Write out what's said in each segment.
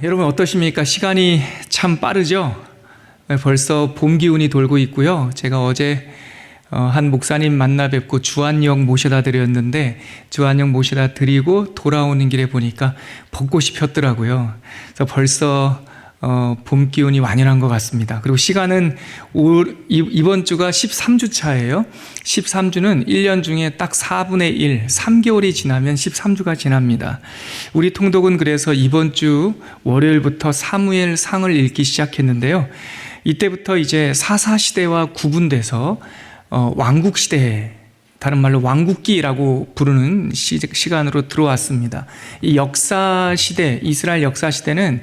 여러분 어떠십니까? 시간이 참 빠르죠? 벌써 봄 기운이 돌고 있고요. 제가 어제 한 목사님 만나 뵙고 주안역 모셔다 드렸는데 주안역 모셔다 드리고 돌아오는 길에 보니까 벚꽃이 폈더라고요. 그래서 벌써 봄 기운이 완연한 것 같습니다. 그리고 시간은 이번 주가 13주 차예요. 13주는 1년 중에 딱 4분의 1, 3개월이 지나면 13주가 지납니다. 우리 통독은 그래서 이번 주 월요일부터 사무엘상을 읽기 시작했는데요. 이때부터 이제 사사시대와 구분돼서 왕국시대, 다른 말로 왕국기라고 부르는 시간으로 들어왔습니다. 이 역사시대, 이스라엘 역사시대는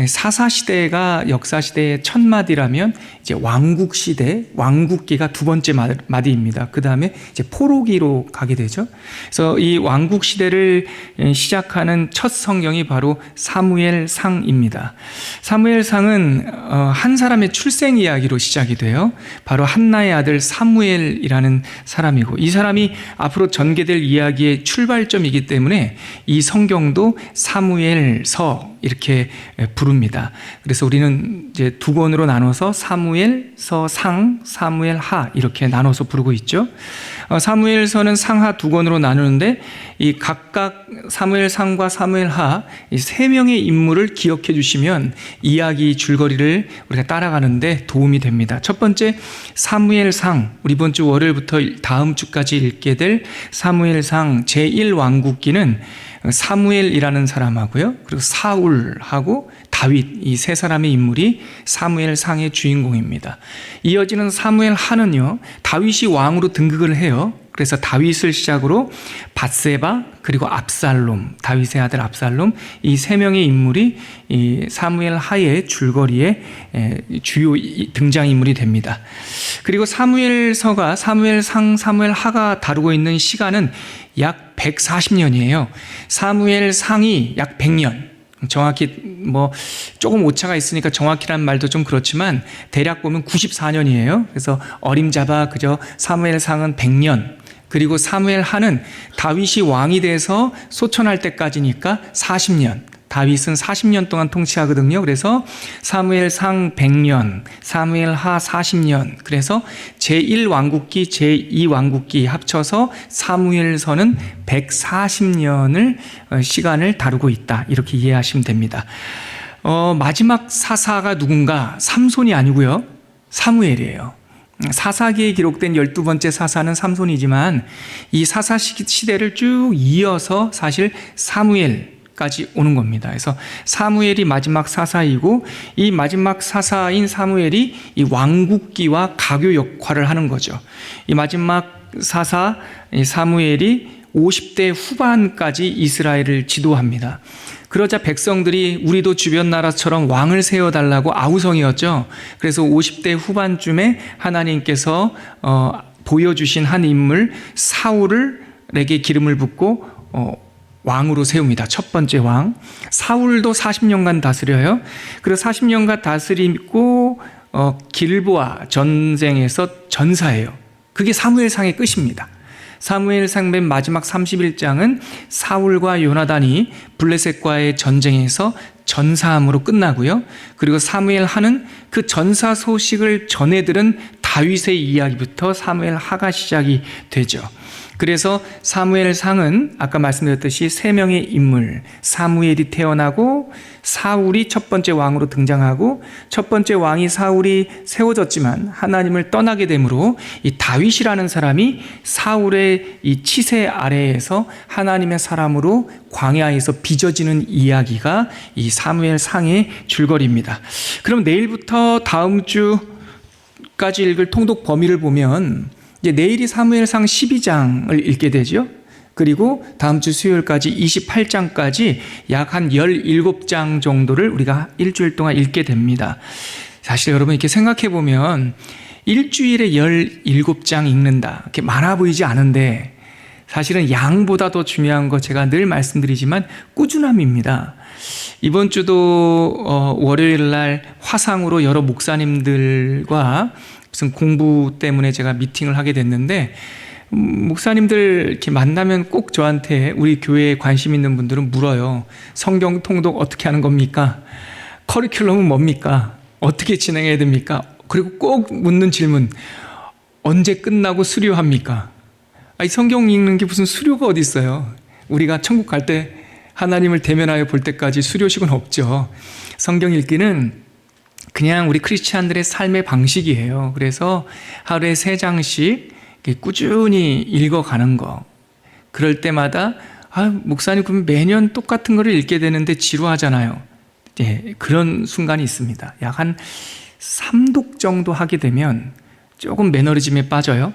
사사시대가 역사시대의 첫 마디라면 이제 왕국시대, 왕국기가 두 번째 마디입니다. 그 다음에 이제 포로기로 가게 되죠. 그래서 이 왕국시대를 시작하는 첫 성경이 바로 사무엘상입니다. 사무엘상은 한 사람의 출생 이야기로 시작이 돼요. 바로 한나의 아들 사무엘이라는 사람이고, 이 사람이 앞으로 전개될 이야기의 출발점이기 때문에 이 성경도 사무엘서 이렇게 부릅니다. 그래서 우리는 이제 두 권으로 나눠서 사무엘서 상, 사무엘하 이렇게 나눠서 부르고 있죠. 사무엘서는 상하 두 권으로 나누는데 이 각각 사무엘상과 사무엘하 이 세 명의 인물을 기억해 주시면 이야기 줄거리를 우리가 따라가는데 도움이 됩니다. 첫 번째 사무엘상, 우리 이번 주 월요일부터 다음 주까지 읽게 될 사무엘상 제1왕국기는 사무엘이라는 사람하고요, 그리고 사울하고 다윗, 이 세 사람의 인물이 사무엘상의 주인공입니다. 이어지는 사무엘하는요, 다윗이 왕으로 등극을 해요. 그래서 다윗을 시작으로 밧세바, 그리고 압살롬, 다윗의 아들 압살롬, 이 세 명의 인물이 이 사무엘하의 줄거리에 주요 등장인물이 됩니다. 그리고 사무엘서가 사무엘상, 사무엘하가 다루고 있는 시간은 약 140년이에요. 사무엘상이 약 100년. 정확히 조금 오차가 있으니까 정확히란 말도 좀 그렇지만 대략 보면 94년이에요. 그래서 어림잡아 그저 사무엘상은 100년, 그리고 사무엘하는 다윗이 왕이 돼서 소천할 때까지니까 40년. 다윗은 40년 동안 통치하거든요. 그래서 사무엘상 100년, 사무엘하 40년, 그래서 제1왕국기, 제2왕국기 합쳐서 사무엘서는 140년을 시간을 다루고 있다, 이렇게 이해하시면 됩니다. 마지막 사사가 누군가? 삼손이 아니고요, 사무엘이에요. 사사기에 기록된 12번째 사사는 삼손이지만 이 사사 시대를 쭉 이어서 사실 사무엘까지 오는 겁니다. 그래서 사무엘이 마지막 사사이고, 이 마지막 사사인 사무엘이 이 왕국기와 가교 역할을 하는 거죠. 이 마지막 사사 사무엘이 50대 후반까지 이스라엘을 지도합니다. 그러자 백성들이 우리도 주변 나라처럼 왕을 세워달라고 아우성이었죠. 그래서 50대 후반쯤에 하나님께서 보여주신 한 인물 사울에게 기름을 붓고 왕으로 세웁니다. 첫 번째 왕. 사울도 40년간 다스려요. 그리고 40년간 다스리고 길보아 전쟁에서 전사해요. 그게 사무엘상의 끝입니다. 사무엘상 맨 마지막 31장은 사울과 요나단이 블레셋과의 전쟁에서 전사함으로 끝나고요. 그리고 사무엘하는 그 전사 소식을 전해 들은 다윗의 이야기부터 사무엘하가 시작이 되죠. 그래서 사무엘상은 아까 말씀드렸듯이 세 명의 인물, 사무엘이 태어나고 사울이 첫 번째 왕으로 등장하고, 첫 번째 왕이 사울이 세워졌지만 하나님을 떠나게 되므로 이 다윗이라는 사람이 사울의 이 치세 아래에서 하나님의 사람으로 광야에서 빚어지는 이야기가 이 사무엘상의 줄거리입니다. 그럼 내일부터 다음 주까지 읽을 통독 범위를 보면 이제 내일이 사무엘상 12장을 읽게 되죠. 그리고 다음 주 수요일까지 28장까지 약 한 17장 정도를 우리가 일주일 동안 읽게 됩니다. 사실 여러분 이렇게 생각해 보면 일주일에 17장 읽는다, 이렇게 많아 보이지 않은데 사실은 양보다 더 중요한 거 제가 늘 말씀드리지만 꾸준함입니다. 이번 주도 월요일 날 화상으로 여러 목사님들과 무슨 공부 때문에 제가 미팅을 하게 됐는데 목사님들 이렇게 만나면 꼭 저한테 우리 교회에 관심 있는 분들은 물어요. 성경 통독 어떻게 하는 겁니까? 커리큘럼은 뭡니까? 어떻게 진행해야 됩니까? 그리고 꼭 묻는 질문, 언제 끝나고 수료합니까? 아니, 성경 읽는 게 무슨 수료가 어디 있어요? 우리가 천국 갈 때 하나님을 대면하여 볼 때까지 수료식은 없죠. 성경 읽기는 그냥 우리 크리스찬들의 삶의 방식이에요. 그래서 하루에 3장씩 꾸준히 읽어가는 거. 그럴 때마다 목사님 그럼 매년 똑같은 거를 읽게 되는데 지루하잖아요. 예, 그런 순간이 있습니다. 약 한 3독 정도 하게 되면 조금 매너리즘에 빠져요.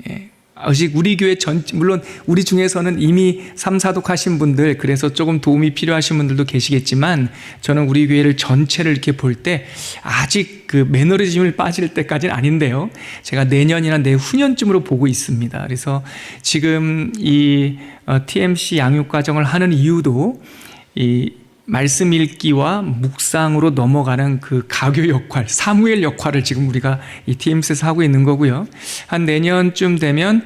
예. 아직 우리 교회 물론 우리 중에서는 이미 3, 4독 하신 분들, 그래서 조금 도움이 필요하신 분들도 계시겠지만, 저는 우리 교회를 전체를 이렇게 볼 때 아직 그 매너리즘을 빠질 때까지는 아닌데요. 제가 내년이나 내후년쯤으로 보고 있습니다. 그래서 지금 이 TMC 양육과정을 하는 이유도 이 말씀 읽기와 묵상으로 넘어가는 그 가교 역할, 사무엘 역할을 지금 우리가 이 TMC에서 하고 있는 거고요. 한 내년쯤 되면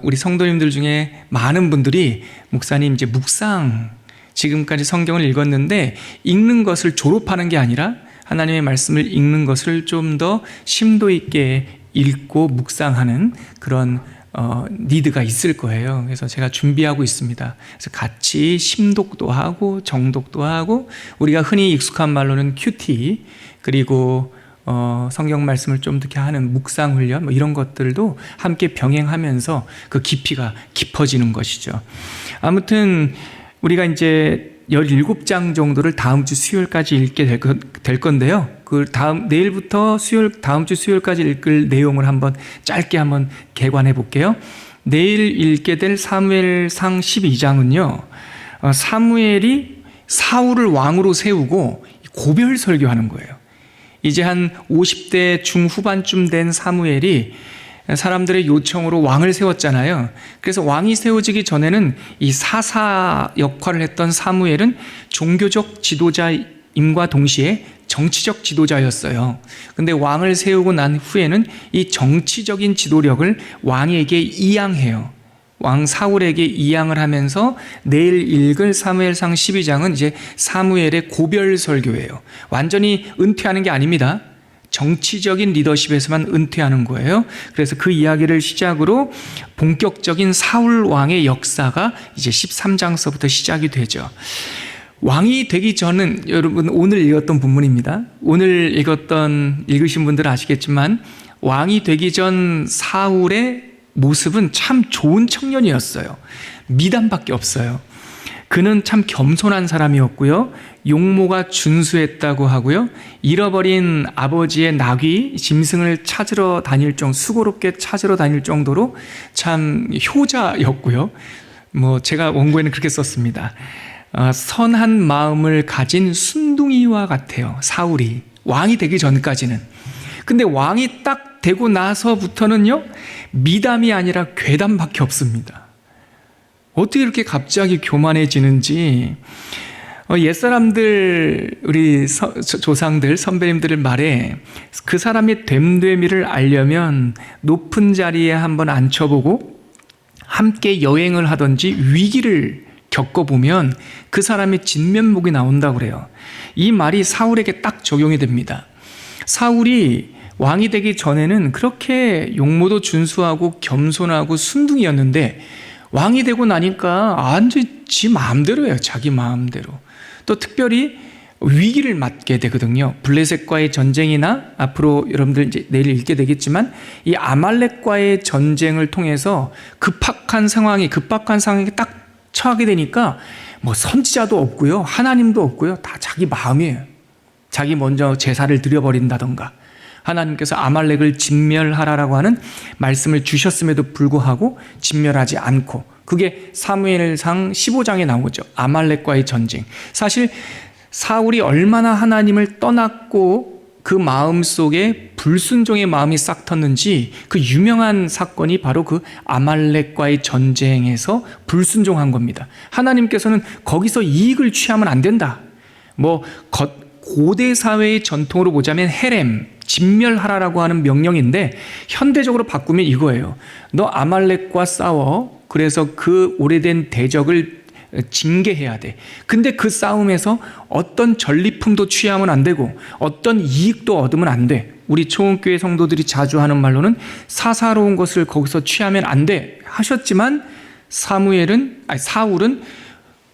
우리 성도님들 중에 많은 분들이 목사님 이제 묵상, 지금까지 성경을 읽었는데 읽는 것을 졸업하는 게 아니라 하나님의 말씀을 읽는 것을 좀 더 심도 있게 읽고 묵상하는 그런 니드가 있을 거예요. 그래서 제가 준비하고 있습니다. 그래서 같이 심독도 하고 정독도 하고, 우리가 흔히 익숙한 말로는 큐티, 그리고 성경 말씀을 좀 더 하는 묵상 훈련, 뭐 이런 것들도 함께 병행하면서 그 깊이가 깊어지는 것이죠. 아무튼 우리가 이제 17장 정도를 다음 주 수요일까지 읽게 될 건데요. 그 내일부터 다음 주 수요일까지 읽을 내용을 한번 짧게 한번 개관해 볼게요. 내일 읽게 될 사무엘상 12장은요. 사무엘이 사울을 왕으로 세우고 고별 설교하는 거예요. 이제 한 50대 중후반쯤 된 사무엘이 사람들의 요청으로 왕을 세웠잖아요. 그래서 왕이 세워지기 전에는 이 사사 역할을 했던 사무엘은 종교적 지도자임과 동시에 정치적 지도자였어요. 근데 왕을 세우고 난 후에는 이 정치적인 지도력을 왕에게 이양해요. 왕 사울에게 이양을 하면서 내일 읽을 사무엘상 12장은 이제 사무엘의 고별 설교예요. 완전히 은퇴하는 게 아닙니다. 정치적인 리더십에서만 은퇴하는 거예요. 그래서 그 이야기를 시작으로 본격적인 사울 왕의 역사가 이제 13장서부터 시작이 되죠. 왕이 되기 전은, 여러분 오늘 읽었던 본문입니다. 오늘 읽으신 분들은 아시겠지만 왕이 되기 전 사울의 모습은 참 좋은 청년이었어요. 미담밖에 없어요. 그는 참 겸손한 사람이었고요. 용모가 준수했다고 하고요. 잃어버린 아버지의 나귀, 짐승을 수고롭게 찾으러 다닐 정도로 참 효자였고요. 제가 원고에는 그렇게 썼습니다. 선한 마음을 가진 순둥이와 같아요. 사울이 왕이 되기 전까지는. 근데 왕이 딱 되고 나서부터는요, 미담이 아니라 괴담밖에 없습니다. 어떻게 이렇게 갑자기 교만해지는지. 옛사람들, 우리 조상들, 선배님들의 말에 그 사람의 됨됨이를 알려면 높은 자리에 한번 앉혀보고 함께 여행을 하든지 위기를 겪어보면 그 사람의 진면목이 나온다고 그래요. 이 말이 사울에게 딱 적용이 됩니다. 사울이 왕이 되기 전에는 그렇게 용모도 준수하고 겸손하고 순둥이였는데 왕이 되고 나니까 완전히 지 마음대로예요. 자기 마음대로. 또 특별히 위기를 맞게 되거든요. 블레셋과의 전쟁이나 앞으로 여러분들 이제 내일 읽게 되겠지만 이 아말렉과의 전쟁을 통해서 급박한 상황이 딱 처하게 되니까 선지자도 없고요. 하나님도 없고요. 다 자기 마음이에요. 자기 먼저 제사를 드려버린다던가, 하나님께서 아말렉을 진멸하라라고 하는 말씀을 주셨음에도 불구하고 진멸하지 않고, 그게 사무엘상 15장에 나오죠. 아말렉과의 전쟁. 사실 사울이 얼마나 하나님을 떠났고 그 마음 속에 불순종의 마음이 싹 텄는지, 그 유명한 사건이 바로 그 아말렉과의 전쟁에서 불순종한 겁니다. 하나님께서는 거기서 이익을 취하면 안 된다. 고대 사회의 전통으로 보자면 헤렘, 진멸하라라고 하는 명령인데 현대적으로 바꾸면 이거예요. 너 아말렉과 싸워. 그래서 그 오래된 대적을 징계해야 돼. 근데 그 싸움에서 어떤 전리품도 취하면 안 되고 어떤 이익도 얻으면 안 돼. 우리 초원교회 성도들이 자주 하는 말로는 사사로운 것을 거기서 취하면 안 돼 하셨지만 사울은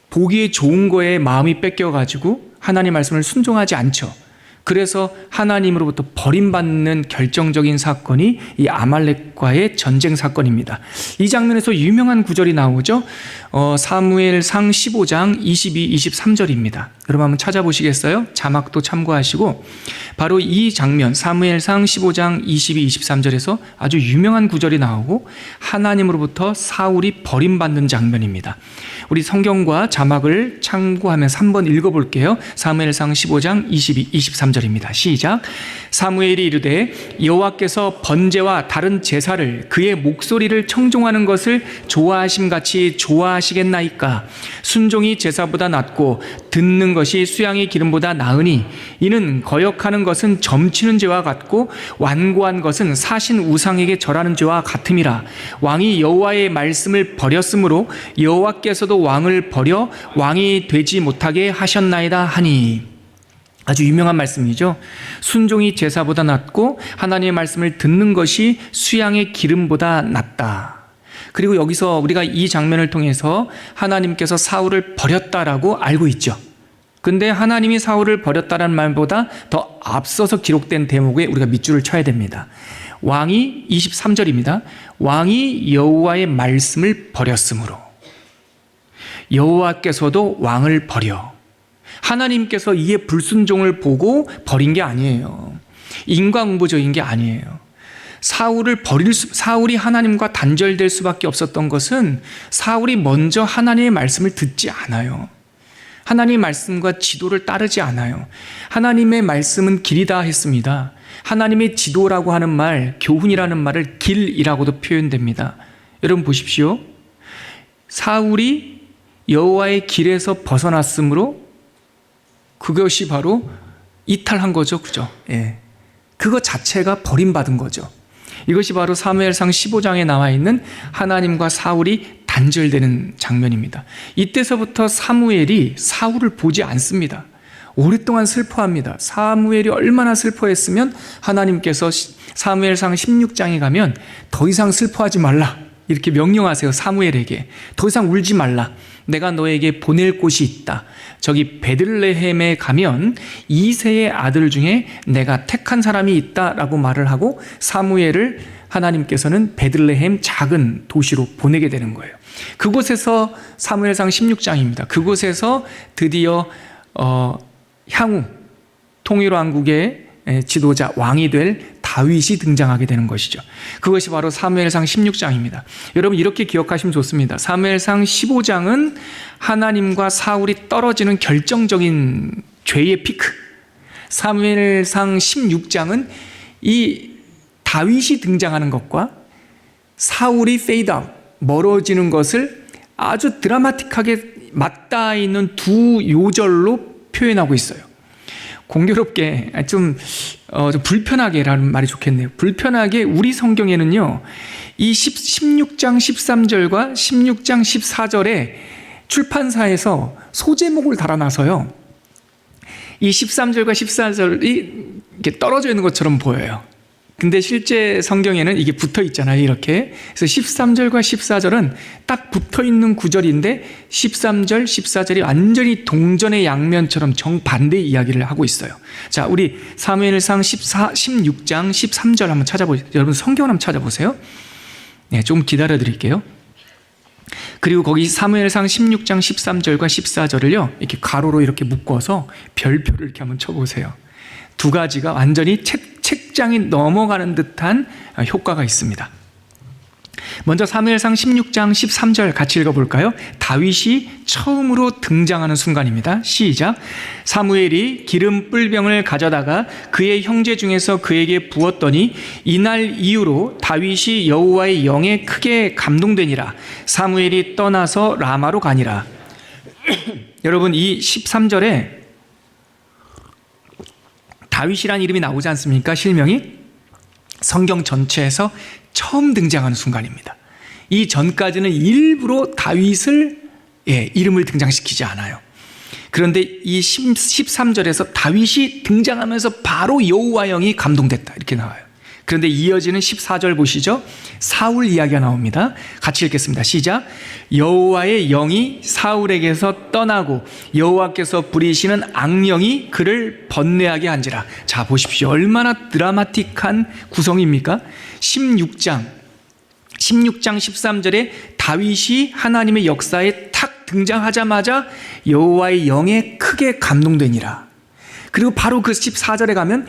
보기에 좋은 거에 마음이 뺏겨가지고 하나님 말씀을 순종하지 않죠. 그래서 하나님으로부터 버림받는 결정적인 사건이 이 아말렉과의 전쟁 사건입니다. 이 장면에서 유명한 구절이 나오죠. 사무엘상 15장 22, 23절입니다. 여러분 한번 찾아보시겠어요? 자막도 참고하시고 바로 이 장면 사무엘상 15장 22, 23절에서 아주 유명한 구절이 나오고 하나님으로부터 사울이 버림받는 장면입니다. 우리 성경과 자막을 참고하면서 한번 읽어볼게요. 사무엘상 15장 22, 23절입니다. 시작. 사무엘이 이르되 여호와께서 번제와 다른 제사를 그의 목소리를 청종하는 것을 좋아하심같이 좋아하시겠나이까. 순종이 제사보다 낫고 듣는 것이 수양의 기름보다 나으니 이는 거역하는 것은 점치는 죄와 같고 완고한 것은 사신 우상에게 절하는 죄와 같음이라. 왕이 여호와의 말씀을 버렸으므로 여호와께서도 왕을 버려 왕이 되지 못하게 하셨나이다 하니. 아주 유명한 말씀이죠. 순종이 제사보다 낫고 하나님의 말씀을 듣는 것이 수양의 기름보다 낫다. 그리고 여기서 우리가 이 장면을 통해서 하나님께서 사울을 버렸다라고 알고 있죠. 근데 하나님이 사울을 버렸다라는 말보다 더 앞서서 기록된 대목에 우리가 밑줄을 쳐야 됩니다. 왕이 23절입니다. 왕이 여호와의 말씀을 버렸으므로 여호와께서도 왕을 버려. 하나님께서 이에 불순종을 보고 버린 게 아니에요. 인과응보적인 게 아니에요. 사울이 하나님과 단절될 수밖에 없었던 것은 사울이 먼저 하나님의 말씀을 듣지 않아요. 하나님의 말씀과 지도를 따르지 않아요. 하나님의 말씀은 길이다 했습니다. 하나님의 지도라고 하는 말, 교훈이라는 말을 길이라고도 표현됩니다. 여러분 보십시오. 사울이 여호와의 길에서 벗어났으므로 그것이 바로 이탈한 거죠. 그죠? 예. 그거 자체가 버림받은 거죠. 이것이 바로 사무엘상 15장에 나와 있는 하나님과 사울이 단절되는 장면입니다. 이때서부터 사무엘이 사울을 보지 않습니다. 오랫동안 슬퍼합니다. 사무엘이 얼마나 슬퍼했으면 하나님께서 사무엘상 16장에 가면 더 이상 슬퍼하지 말라 이렇게 명령하세요. 사무엘에게 더 이상 울지 말라. 내가 너에게 보낼 곳이 있다. 저기 베들레헴에 가면 이새의 아들 중에 내가 택한 사람이 있다라고 말을 하고 사무엘을 하나님께서는 베들레헴 작은 도시로 보내게 되는 거예요. 그곳에서 사무엘상 16장입니다. 그곳에서 드디어 향후 통일왕국의 지도자 왕이 될 다윗이 등장하게 되는 것이죠. 그것이 바로 사무엘상 16장입니다. 여러분 이렇게 기억하시면 좋습니다. 사무엘상 15장은 하나님과 사울이 떨어지는 결정적인 죄의 피크. 사무엘상 16장은 이 다윗이 등장하는 것과 사울이 페이드 아웃, 멀어지는 것을 아주 드라마틱하게 맞닿아 있는 두 요절로 표현하고 있어요. 공교롭게 좀 불편하게라는 말이 좋겠네요. 불편하게 우리 성경에는요, 이 16장 13절과 16장 14절에 출판사에서 소제목을 달아놔서요, 이 13절과 14절이 이렇게 떨어져 있는 것처럼 보여요. 근데 실제 성경에는 이게 붙어 있잖아요, 이렇게. 그래서 13절과 14절은 딱 붙어 있는 구절인데 13절, 14절이 완전히 동전의 양면처럼 정반대의 이야기를 하고 있어요. 자, 우리 사무엘상 16장 13절 한번 찾아보세요. 여러분 성경을 한번 찾아보세요. 네, 좀 기다려 드릴게요. 그리고 거기 사무엘상 16장 13절과 14절을요, 이렇게 가로로 이렇게 묶어서 별표를 이렇게 한번 쳐보세요. 두 가지가 완전히 책장이 넘어가는 듯한 효과가 있습니다. 먼저 사무엘상 16장 13절 같이 읽어볼까요? 다윗이 처음으로 등장하는 순간입니다. 시작. 사무엘이 기름 뿔병을 가져다가 그의 형제 중에서 그에게 부었더니 이날 이후로 다윗이 여호와의 영에 크게 감동되니라. 사무엘이 떠나서 라마로 가니라. 여러분 이 13절에 다윗이라는 이름이 나오지 않습니까? 실명이 성경 전체에서 처음 등장하는 순간입니다. 이 전까지는 일부러 다윗을 이름을 등장시키지 않아요. 그런데 이 13절에서 다윗이 등장하면서 바로 여호와 영이 감동됐다 이렇게 나와요. 그런데 이어지는 14절 보시죠. 사울 이야기가 나옵니다. 같이 읽겠습니다. 시작. 여호와의 영이 사울에게서 떠나고 여호와께서 부리시는 악령이 그를 번뇌하게 한지라. 자, 보십시오. 얼마나 드라마틱한 구성입니까? 16장 13절에 다윗이 하나님의 역사에 탁 등장하자마자 여호와의 영에 크게 감동되니라. 그리고 바로 그 14절에 가면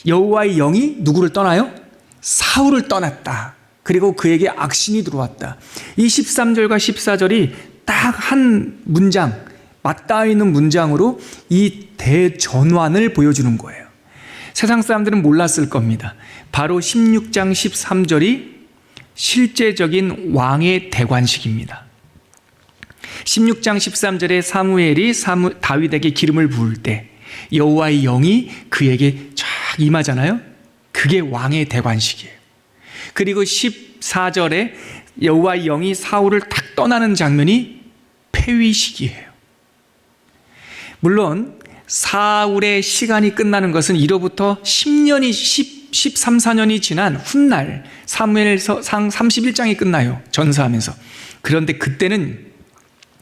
여호와의 영이 누구를 떠나요? 사울을 떠났다. 그리고 그에게 악신이 들어왔다. 이 13절과 14절이 딱 한 문장, 맞닿아 있는 문장으로 이 대전환을 보여주는 거예요. 세상 사람들은 몰랐을 겁니다. 바로 16장 13절이 실제적인 왕의 대관식입니다. 16장 13절에 사무엘이 다윗에게 기름을 부을 때 여호와의 영이 그에게 쫙 임하잖아요. 그게 왕의 대관식이에요. 그리고 14절에 여호와의 영이 사울을 탁 떠나는 장면이 폐위식이에요. 물론 사울의 시간이 끝나는 것은 이로부터 13, 14년이 지난 훗날 사무엘상 31장이 끝나요. 전사하면서. 그런데 그때는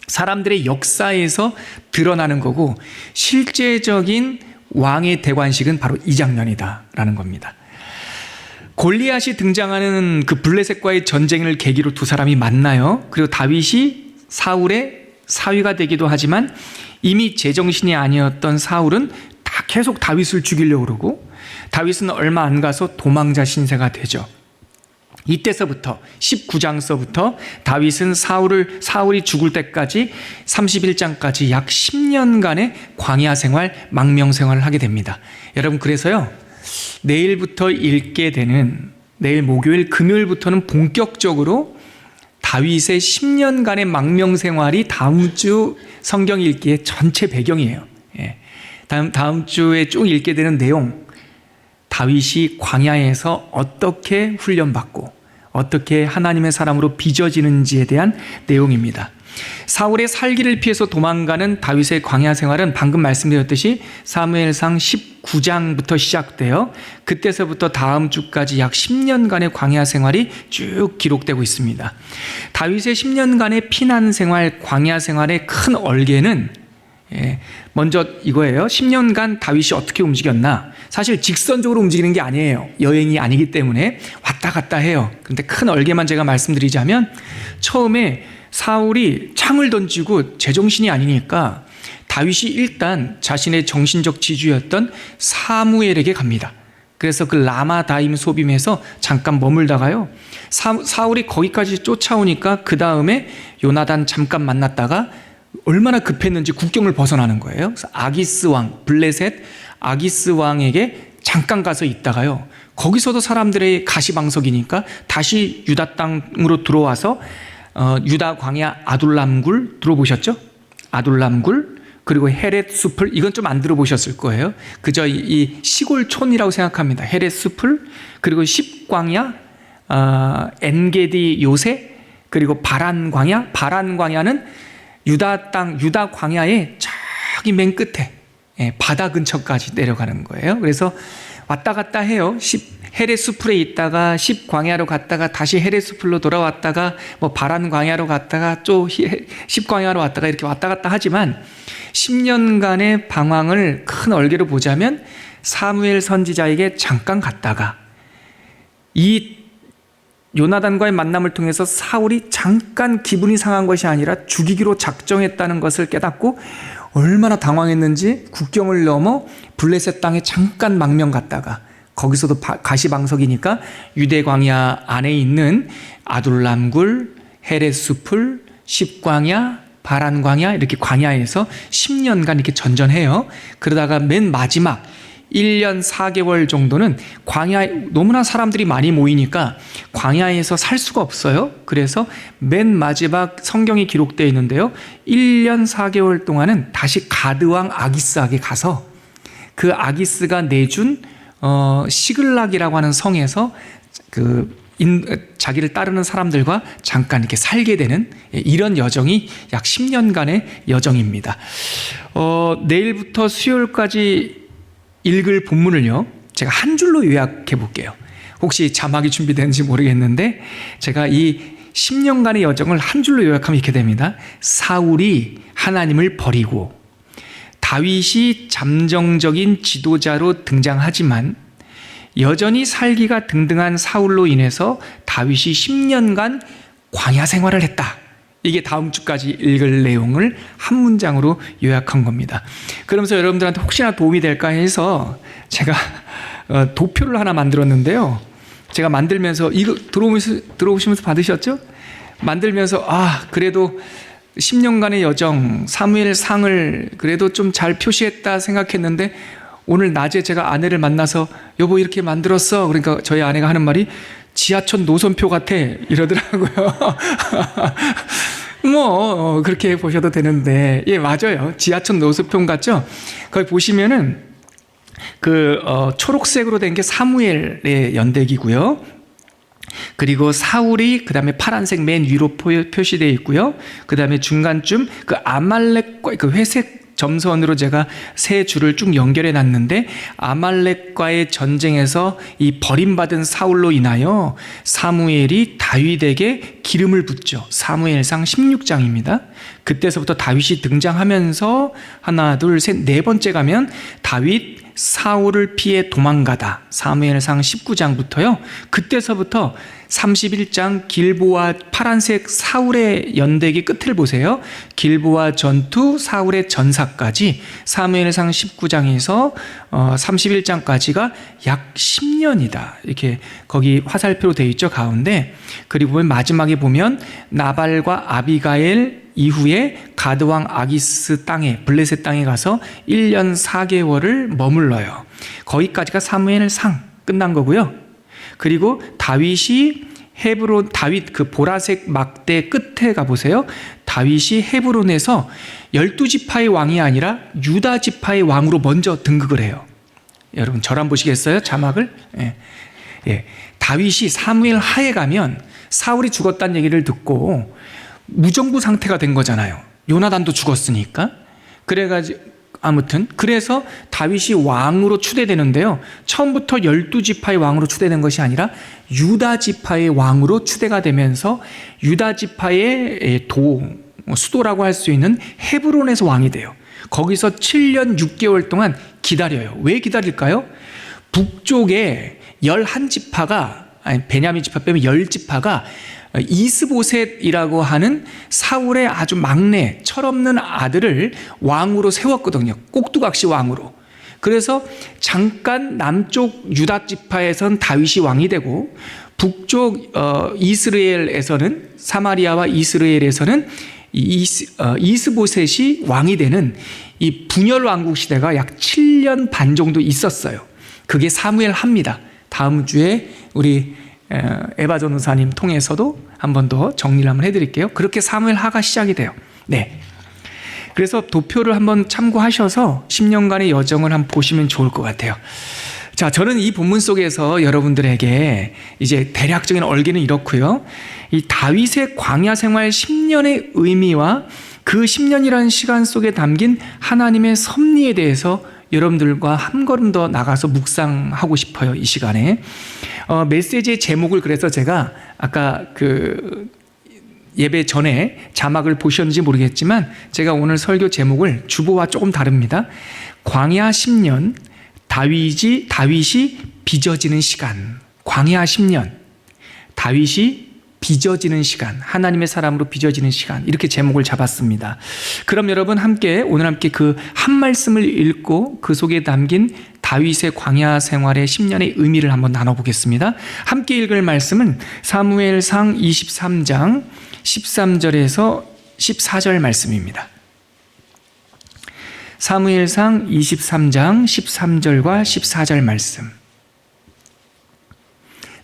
사람들의 역사에서 드러나는 거고 실제적인 왕의 대관식은 바로 이 장면이다라는 겁니다. 골리앗이 등장하는 그 블레셋과의 전쟁을 계기로 두 사람이 만나요. 그리고 다윗이 사울의 사위가 되기도 하지만 이미 제정신이 아니었던 사울은 다 계속 다윗을 죽이려고 그러고 다윗은 얼마 안 가서 도망자 신세가 되죠. 이때서부터 19장서부터 다윗은 사울이 죽을 때까지 31장까지 약 10년간의 광야 생활, 망명 생활을 하게 됩니다. 여러분, 그래서요, 내일부터 읽게 되는, 내일 목요일, 금요일부터는 본격적으로 다윗의 10년간의 망명 생활이 다음 주 성경 읽기의 전체 배경이에요. 다음 주에 쭉 읽게 되는 내용, 다윗이 광야에서 어떻게 훈련받고 어떻게 하나님의 사람으로 빚어지는지에 대한 내용입니다. 사울의 살기를 피해서 도망가는 다윗의 광야 생활은 방금 말씀드렸듯이 사무엘상 19장부터 시작되어 그때서부터 다음 주까지 약 10년간의 광야 생활이 쭉 기록되고 있습니다. 다윗의 10년간의 피난 생활, 광야 생활의 큰 얼개는 먼저 이거예요. 10년간 다윗이 어떻게 움직였나? 사실 직선적으로 움직이는 게 아니에요. 여행이 아니기 때문에 왔다 갔다 해요. 그런데 큰 얼개만 제가 말씀드리자면 처음에 사울이 창을 던지고 제정신이 아니니까 다윗이 일단 자신의 정신적 지주였던 사무엘에게 갑니다. 그래서 그 라마다임 소빔에서 잠깐 머물다가요. 사울이 거기까지 쫓아오니까 그 다음에 요나단 잠깐 만났다가 얼마나 급했는지 국경을 벗어나는 거예요. 그래서 아기스 왕, 블레셋 아기스 왕에게 잠깐 가서 있다가요. 거기서도 사람들의 가시방석이니까 다시 유다 땅으로 들어와서 유다 광야 아둘람굴 들어보셨죠? 아둘람굴 그리고 헤렛 숲을, 이건 좀 안 들어보셨을 거예요. 그저 이 시골촌이라고 생각합니다. 헤렛 숲을, 그리고 십광야, 엔게디 요새, 그리고 바란 광야는 유다 땅, 유다 광야의 저기 맨 끝에 바다 근처까지 내려가는 거예요. 그래서 왔다 갔다 해요. 헤렛 숲에 있다가 십광야로 갔다가 다시 헤렛 숲으로 돌아왔다가 뭐 바란 광야로 갔다가 또 십광야로 왔다가 이렇게 왔다 갔다 하지만 10년간의 방황을 큰 얼개로 보자면 사무엘 선지자에게 잠깐 갔다가 이 요나단과의 만남을 통해서 사울이 잠깐 기분이 상한 것이 아니라 죽이기로 작정했다는 것을 깨닫고 얼마나 당황했는지 국경을 넘어 블레셋 땅에 잠깐 망명 갔다가 거기서도 가시방석이니까 유대 광야 안에 있는 아둘람굴, 헤렛 숲을, 십광야, 바란 광야 이렇게 광야에서 10년간 이렇게 전전해요. 그러다가 맨 마지막 1년 4개월 정도는 광야에 너무나 사람들이 많이 모이니까 광야에서 살 수가 없어요. 그래서 맨 마지막 성경이 기록되어 있는데요. 1년 4개월 동안은 다시 가드왕 아기스에게 가서 그 아기스가 내준 시글락이라고 하는 성에서 자기를 따르는 사람들과 잠깐 이렇게 살게 되는 이런 여정이 약 10년간의 여정입니다. 내일부터 수요일까지 읽을 본문을요, 제가 한 줄로 요약해 볼게요. 혹시 자막이 준비되는지 모르겠는데 제가 이 10년간의 여정을 한 줄로 요약하면 이렇게 됩니다. 사울이 하나님을 버리고 다윗이 잠정적인 지도자로 등장하지만 여전히 살기가 등등한 사울로 인해서 다윗이 10년간 광야 생활을 했다. 이게 다음 주까지 읽을 내용을 한 문장으로 요약한 겁니다. 그러면서 여러분들한테 혹시나 도움이 될까 해서 제가 도표를 하나 만들었는데요. 제가 만들면서 이거 들어오시면서 받으셨죠? 만들면서 그래도 10년간의 여정, 사무엘상을 그래도 좀 잘 표시했다 생각했는데 오늘 낮에 제가 아내를 만나서 여보 이렇게 만들었어. 그러니까 저희 아내가 하는 말이 지하철 노선표 같아 이러더라고요. 뭐 그렇게 보셔도 되는데 예 맞아요. 지하철 노선표 같죠? 거기 보시면은 초록색으로 된 게 사무엘의 연대기고요. 그리고 사울이 그 다음에 파란색 맨 위로 표시되어 있고요. 그 다음에 중간쯤 아말렉과 회색 점선으로 제가 세 줄을 쭉 연결해 놨는데 아말렉과의 전쟁에서 이 버림받은 사울로 인하여 사무엘이 다윗에게 기름을 붓죠. 사무엘상 16장입니다. 그때서부터 다윗이 등장하면서 하나 둘 셋 네 번째 가면 다윗 사울을 피해 도망가다 사무엘상 19장부터요. 그때서부터 31장 길보아 파란색 사울의 연대기 끝을 보세요. 길보아 전투 사울의 전사까지 사무엘상 19장에서 31장까지가 약 10년이다. 이렇게 거기 화살표로 되어 있죠. 가운데. 그리고 마지막에 보면 나발과 아비가일 이후에 가드왕 아기스 땅에 블레셋 땅에 가서 1년 4개월을 머물러요. 거기까지가 사무엘상 끝난 거고요. 그리고 다윗 보라색 막대 끝에 가보세요. 다윗이 헤브론에서 12지파의 왕이 아니라 유다 지파의 왕으로 먼저 등극을 해요. 여러분 저를 한번 보시겠어요? 자막을. 예. 다윗이 사무엘 하에 가면 사울이 죽었다는 얘기를 듣고 무정부 상태가 된 거잖아요. 요나단도 죽었으니까. 그래서 다윗이 왕으로 추대되는데요. 처음부터 12지파의 왕으로 추대된 것이 아니라 유다 지파의 왕으로 추대가 되면서 유다 지파의 수도라고 할 수 있는 헤브론에서 왕이 돼요. 거기서 7년 6개월 동안 기다려요. 왜 기다릴까요? 북쪽에 11지파가 베냐민 지파 빼면 10지파가 이스보셋이라고 하는 사울의 아주 막내 철없는 아들을 왕으로 세웠거든요. 꼭두각시 왕으로. 그래서 잠깐 남쪽 유다 지파에선 다윗이 왕이 되고 북쪽 이스라엘에서는 사마리아와 이스라엘에서는 이스보셋이 왕이 되는 이 분열 왕국 시대가 약 7년 반 정도 있었어요. 그게 사무엘 하입니다. 다음 주에 우리 에바 전우사님 통해서도 한 번 더 정리를 한번 해드릴게요. 그렇게 사무엘 하가 시작이 돼요. 네. 그래서 도표를 한번 참고하셔서 10년간의 여정을 한번 보시면 좋을 것 같아요. 자, 저는 이 본문 속에서 여러분들에게 이제 대략적인 얼개는 이렇고요. 이 다윗의 광야 생활 10년의 의미와 그 10년이라는 시간 속에 담긴 하나님의 섭리에 대해서 여러분들과 한 걸음 더 나가서 묵상하고 싶어요. 이 시간에 메시지의 제목을 그래서 제가 아까 예배 전에 자막을 보셨는지 모르겠지만 제가 오늘 설교 제목을 주보와 조금 다릅니다. 광야 10년 다윗이 빚어지는 시간. 광야 10년 다윗이 빚어지는 시간, 하나님의 사람으로 빚어지는 시간, 이렇게 제목을 잡았습니다. 그럼 여러분 오늘 함께 그 한 말씀을 읽고 그 속에 담긴 다윗의 광야 생활의 10년의 의미를 한번 나눠보겠습니다. 함께 읽을 말씀은 사무엘상 23장 13절에서 14절 말씀입니다. 사무엘상 23장 13절과 14절 말씀.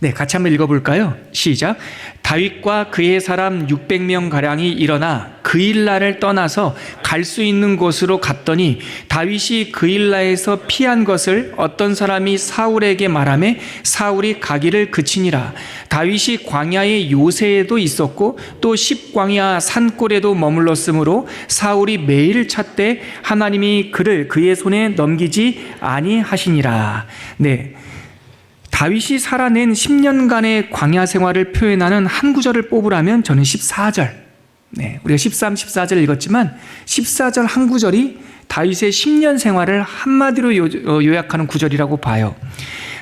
네, 같이 한번 읽어볼까요? 시작. 다윗과 그의 사람 600명 가량이 일어나 그일라를 떠나서 갈 수 있는 곳으로 갔더니 다윗이 그일라에서 피한 것을 어떤 사람이 사울에게 말하매 사울이 가기를 그치니라. 다윗이 광야의 요새에도 있었고 또 십광야 산골에도 머물렀으므로 사울이 매일 찾되 하나님이 그를 그의 손에 넘기지 아니하시니라. 네, 다윗이 살아낸 10년간의 광야 생활을 표현하는 한 구절을 뽑으라면 저는 14절, 네, 우리가 13, 14절 읽었지만 14절 한 구절이 다윗의 10년 생활을 한마디로 요약하는 구절이라고 봐요.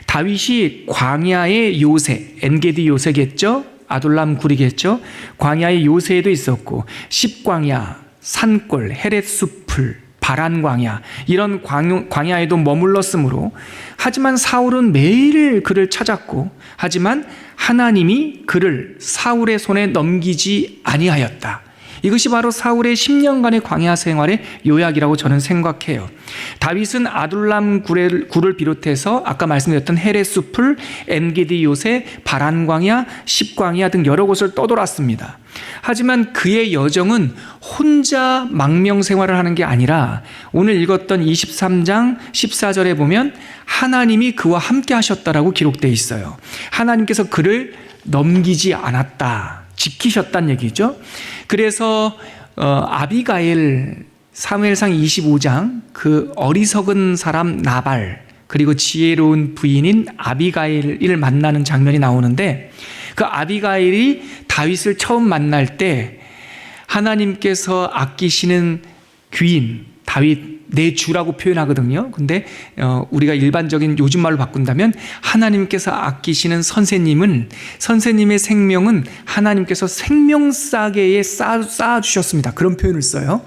다윗이 광야의 요새, 엔게디 요새겠죠? 아둘람 굴이겠죠? 광야의 요새에도 있었고 십광야, 산골, 헤렛수풀, 바란 광야, 이런 광야에도 머물렀으므로, 하지만 사울은 매일 그를 찾았고, 하지만 하나님이 그를 사울의 손에 넘기지 아니하였다. 이것이 바로 사울의 10년간의 광야 생활의 요약이라고 저는 생각해요. 다윗은 아둘람 굴을 비롯해서 아까 말씀드렸던 헤렛수풀, 엔게디 요새, 바란 광야, 십광야 등 여러 곳을 떠돌았습니다. 하지만 그의 여정은 혼자 망명 생활을 하는 게 아니라 오늘 읽었던 23장 14절에 보면 하나님이 그와 함께 하셨다라고 기록되어 있어요. 하나님께서 그를 넘기지 않았다, 지키셨다는 얘기죠. 그래서 아비가일, 사무엘상 25장, 그 어리석은 사람 나발 그리고 지혜로운 부인인 아비가일을 만나는 장면이 나오는데, 그 아비가일이 다윗을 처음 만날 때 하나님께서 아끼시는 귀인, 다윗 내 주라고 표현하거든요. 근데 우리가 일반적인 요즘 말로 바꾼다면 하나님께서 아끼시는 선생님의 생명은 하나님께서 생명싸개에 쌓아주셨습니다. 그런 표현을 써요.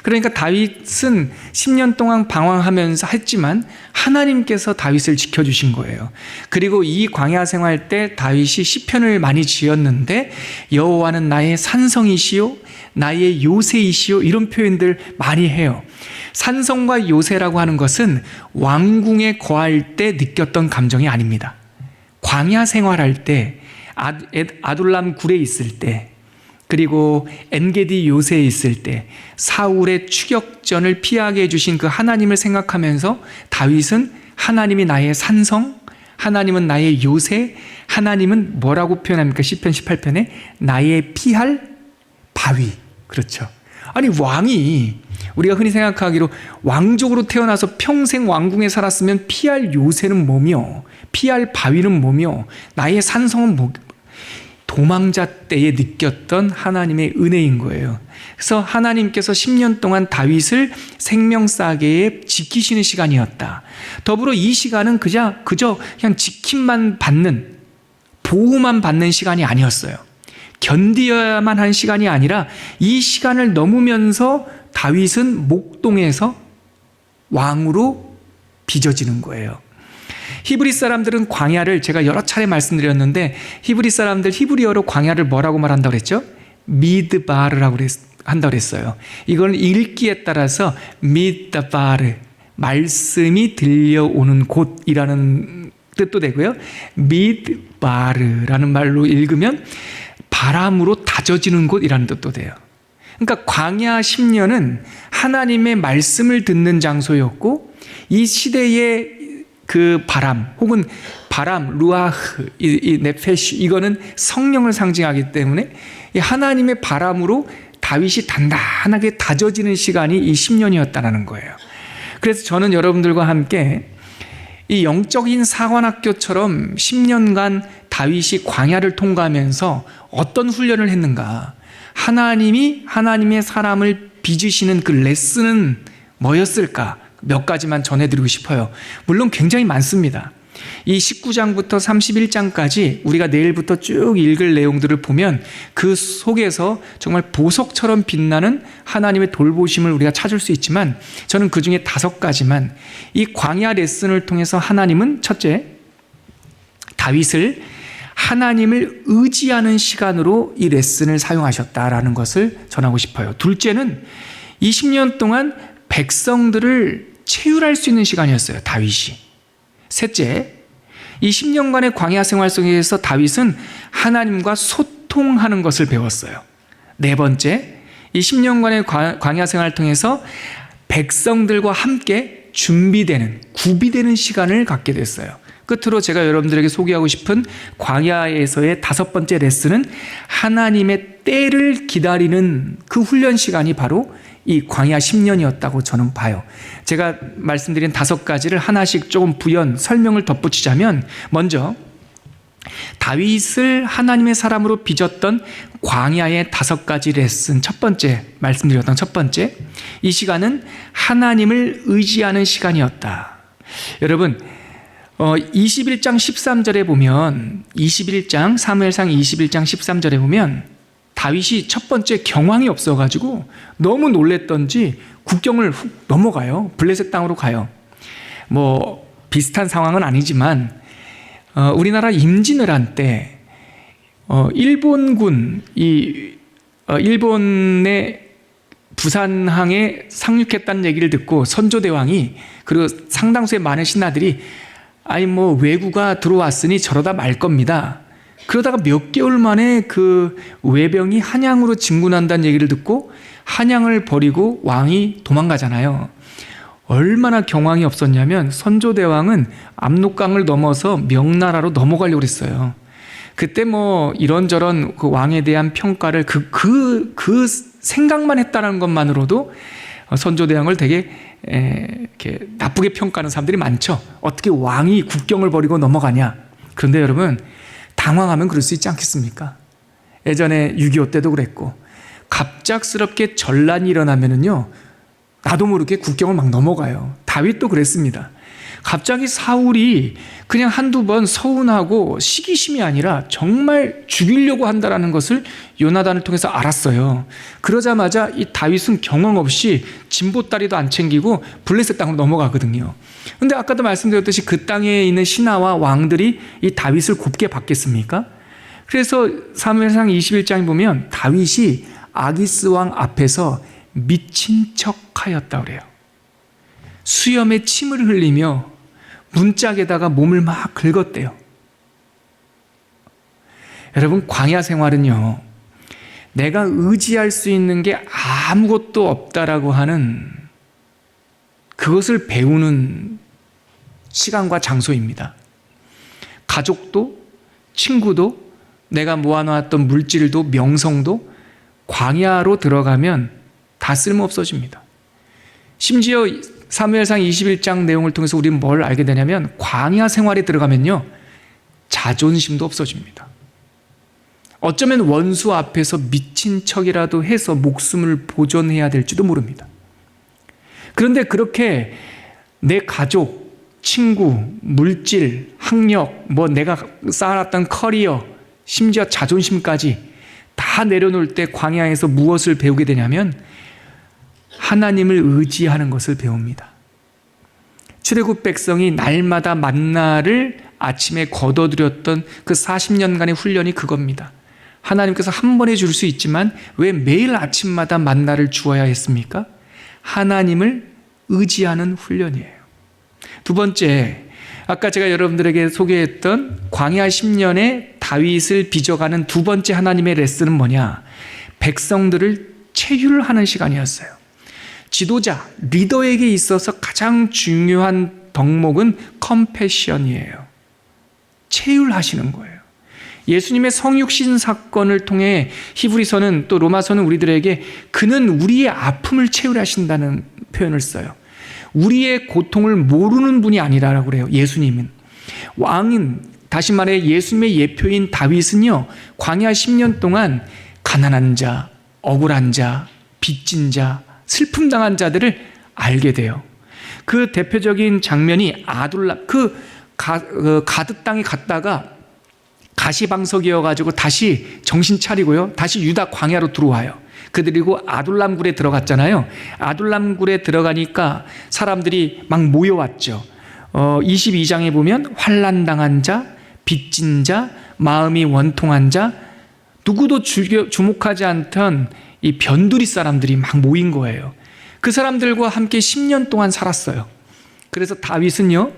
그러니까 다윗은 10년 동안 방황하면서 했지만 하나님께서 다윗을 지켜주신 거예요. 그리고 이 광야 생활 때 다윗이 시편을 많이 지었는데 여호와는 나의 산성이시요 나의 요새이시요, 이런 표현들 많이 해요. 산성과 요새라고 하는 것은 왕궁에 거할 때 느꼈던 감정이 아닙니다. 광야 생활할 때, 아둘람 굴에 있을 때, 그리고 엔게디 요새에 있을 때 사울의 추격전을 피하게 해주신 그 하나님을 생각하면서 다윗은 하나님이 나의 산성, 하나님은 나의 요새, 하나님은 뭐라고 표현합니까? 시편 18편에 나의 피할 바위. 그렇죠. 아니, 왕이, 우리가 흔히 생각하기로 왕족으로 태어나서 평생 왕궁에 살았으면 피할 요새는 뭐며 피할 바위는 뭐며 나의 산성은 뭐, 도망자 때에 느꼈던 하나님의 은혜인 거예요. 그래서 하나님께서 10년 동안 다윗을 생명싸개에 지키시는 시간이었다. 더불어 이 시간은 그저 그냥 지킴만 받는, 보호만 받는 시간이 아니었어요. 견디어야만 한 시간이 아니라 이 시간을 넘으면서 다윗은 목동에서 왕으로 빚어지는 거예요. 히브리 사람들은 광야를, 제가 여러 차례 말씀드렸는데, 히브리 사람들 히브리어로 광야를 뭐라고 말한다고 그랬죠? 미드바르라고 한다고 그랬어요. 이건 읽기에 따라서 미드바르, 말씀이 들려오는 곳이라는 뜻도 되고요. 미드바르라는 말로 읽으면 바람으로 다져지는 곳이라는 뜻도 돼요. 그러니까 광야 10년은 하나님의 말씀을 듣는 장소였고, 이 시대의 그 바람, 혹은 바람, 루아흐, 이 네페시, 이거는 성령을 상징하기 때문에 이 하나님의 바람으로 다윗이 단단하게 다져지는 시간이 이 10년이었다는 거예요. 그래서 저는 여러분들과 함께 이 영적인 사관학교처럼 10년간 다윗이 광야를 통과하면서 어떤 훈련을 했는가, 하나님이 하나님의 사람을 빚으시는 그 레슨은 뭐였을까, 몇 가지만 전해드리고 싶어요. 물론 굉장히 많습니다. 이 19장부터 31장까지 우리가 내일부터 쭉 읽을 내용들을 보면 그 속에서 정말 보석처럼 빛나는 하나님의 돌보심을 우리가 찾을 수 있지만, 저는 그 중에 5가지만, 이 광야 레슨을 통해서 하나님은 첫째, 다윗을 하나님을 의지하는 시간으로 이 레슨을 사용하셨다라는 것을 전하고 싶어요. 둘째는 20년 동안 백성들을 체휼할 수 있는 시간이었어요, 다윗이. 셋째, 이 10년간의 광야 생활 속에서 다윗은 하나님과 소통하는 것을 배웠어요. 네 번째, 이 10년간의 광야 생활을 통해서 백성들과 함께 준비되는, 구비되는 시간을 갖게 됐어요. 끝으로 제가 여러분들에게 소개하고 싶은 광야에서의 5번째 레슨은 하나님의 때를 기다리는 그 훈련 시간이 바로 이 광야 10년이었다고 저는 봐요. 제가 말씀드린 5가지를 하나씩 조금 부연 설명을 덧붙이자면, 먼저 다윗을 하나님의 사람으로 빚었던 광야의 5가지 레슨, 첫 번째, 말씀드렸던 첫 번째, 이 시간은 하나님을 의지하는 시간이었다. 여러분, 21장 13절에 보면, 21장 사무엘상 21장 13절에 보면 다윗이 첫 번째 경황이 없어가지고 너무 놀랬던지 국경을 훅 넘어가요. 블레셋 땅으로 가요. 뭐 비슷한 상황은 아니지만 우리나라 임진을 한 때 일본군, 일본의 부산항에 상륙했다는 얘기를 듣고 선조대왕이, 그리고 상당수의 많은 신하들이 아니 뭐 왜구가 들어왔으니 저러다 말 겁니다. 그러다가 몇 개월 만에 그 외병이 한양으로 진군한다는 얘기를 듣고 한양을 버리고 왕이 도망가잖아요. 얼마나 경황이 없었냐면 선조대왕은 압록강을 넘어서 명나라로 넘어가려고 했어요. 그때 뭐 이런저런 그 왕에 대한 평가를 그 생각만 했다는 것만으로도 선조대왕을 되게 이렇게 나쁘게 평가하는 사람들이 많죠. 어떻게 왕이 국경을 버리고 넘어가냐. 그런데 여러분, 당황하면 그럴 수 있지 않겠습니까? 예전에 6.25 때도 그랬고, 갑작스럽게 전란이 일어나면은요, 나도 모르게 국경을 막 넘어가요. 다윗도 그랬습니다. 갑자기 사울이 그냥 한두 번 서운하고 시기심이 아니라 정말 죽이려고 한다는 것을 요나단을 통해서 알았어요. 그러자마자 이 다윗은 경황 없이 진보다리도 안 챙기고 블레셋 땅으로 넘어가거든요. 그런데 아까도 말씀드렸듯이 그 땅에 있는 신하와 왕들이 이 다윗을 곱게 받겠습니까? 그래서 사무엘상 21장에 보면 다윗이 아기스 왕 앞에서 미친 척하였다 그래요. 수염에 침을 흘리며 문짝에다가 몸을 막 긁었대요. 여러분, 광야 생활은요, 내가 의지할 수 있는 게 아무것도 없다라고 하는 그것을 배우는 시간과 장소입니다. 가족도, 친구도, 내가 모아놓았던 물질도, 명성도 광야로 들어가면 다 쓸모 없어집니다. 심지어 사무엘상 21장 내용을 통해서 우리는 뭘 알게 되냐면, 광야 생활에 들어가면요, 자존심도 없어집니다. 어쩌면 원수 앞에서 미친 척이라도 해서 목숨을 보존해야 될지도 모릅니다. 그런데 그렇게 내 가족, 친구, 물질, 학력, 뭐 내가 쌓아놨던 커리어, 심지어 자존심까지 다 내려놓을 때 광야에서 무엇을 배우게 되냐면 하나님을 의지하는 것을 배웁니다. 출애굽 백성이 날마다 만나를 아침에 거둬들였던 그 40년간의 훈련이 그겁니다. 하나님께서 한 번에 줄 수 있지만 왜 매일 아침마다 만나를 주어야 했습니까? 하나님을 의지하는 훈련이에요. 두 번째, 아까 제가 여러분들에게 소개했던 광야 10년에 다윗을 빚어가는 두 번째 하나님의 레슨은 뭐냐? 백성들을 체휼하는 시간이었어요. 지도자, 리더에게 있어서 가장 중요한 덕목은 컴패션이에요. 체휼하시는 거예요. 예수님의 성육신 사건을 통해 히브리서는, 또 로마서는 우리들에게 그는 우리의 아픔을 체휼하신다는 표현을 써요. 우리의 고통을 모르는 분이 아니라고 그래요. 예수님은. 왕인, 다시 말해 예수님의 예표인 다윗은요, 광야 10년 동안 가난한 자, 억울한 자, 빚진 자, 슬픔 당한 자들을 알게 돼요. 그 대표적인 장면이 아둘람, 가드 땅에 갔다가 가시방석이어가지고 다시 정신 차리고요, 다시 유다 광야로 들어와요. 그리고 아둘람 굴에 들어갔잖아요. 아둘람 굴에 들어가니까 사람들이 막 모여왔죠. 22장에 보면 환난 당한 자, 빚진 자, 마음이 원통한 자, 누구도 주목하지 않던 이 변두리 사람들이 막 모인 거예요. 그 사람들과 함께 10년 동안 살았어요. 그래서 다윗은요,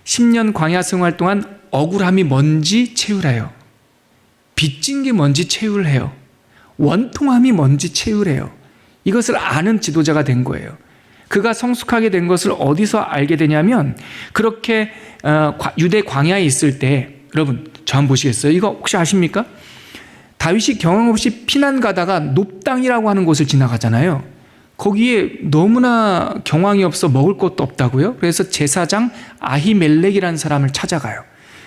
10년 광야 생활 동안 억울함이 뭔지 체휼해요. 빚진 게 뭔지 체휼해요. 원통함이 뭔지 체휼해요. 이것을 아는 지도자가 된 거예요. 그가 성숙하게 된 것을 어디서 알게 되냐면 그렇게 유대 광야에 있을 때, 여러분 저 한번 보시겠어요? 이거 혹시 아십니까? 다윗이 경험 없이 피난 가다가 높당이라고 하는 곳을 지나가잖아요. 거기에 너무나 경황이 없어 먹을 것도 없다고요. 그래서 제사장 아히멜렉이라는 사람을 찾아가요.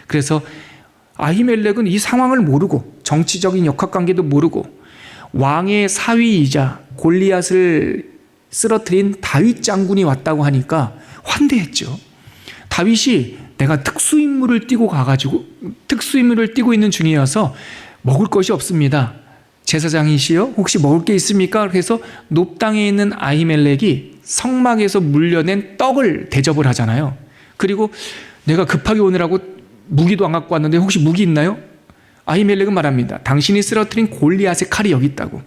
그래서 아히멜렉은 이 상황을 모르고 정치적인 역학관계도 모르고 왕의 사위이자 골리앗을 쓰러뜨린 다윗 장군이 왔다고 하니까 환대했죠. 다윗이 내가 특수임무를 띠고 있는 중이어서 먹을 것이 없습니다. 제사장이시여 혹시 먹을 게 있습니까? 그래서 높당에 있는 아히멜렉이 성막에서 물려낸 떡을 대접을 하잖아요. 그리고 내가 급하게 오느라고 무기도 안 갖고 왔는데 혹시 무기 있나요? 아히멜렉은 말합니다. 당신이 쓰러뜨린 골리앗의 칼이 여기 있다고.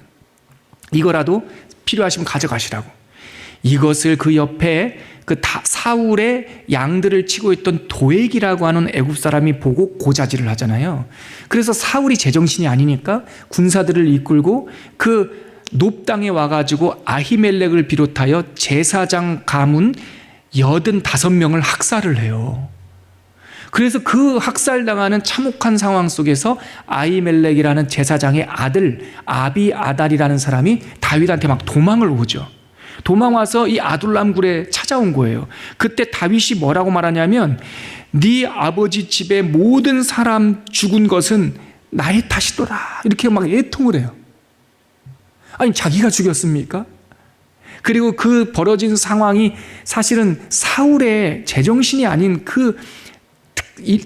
이거라도 필요하시면 가져가시라고. 이것을 그 옆에 그 사울의 양들을 치고 있던 도액이라고 하는 애굽 사람이 보고 고자질을 하잖아요. 그래서 사울이 제정신이 아니니까 군사들을 이끌고 그 높당에 와가지고 아히멜렉을 비롯하여 제사장 가문 85명을 학살을 해요. 그래서 그 학살당하는 참혹한 상황 속에서 아히멜렉이라는 제사장의 아들 아비아달이라는 사람이 다윗한테 막 도망을 오죠. 도망와서 이 아둘람 굴에 찾아온 거예요. 그때 다윗이 뭐라고 말하냐면 네 아버지 집의 모든 사람 죽은 것은 나의 탓이더라. 이렇게 막 애통을 해요. 아니 자기가 죽였습니까? 그리고 그 벌어진 상황이 사실은 사울의 제정신이 아닌 그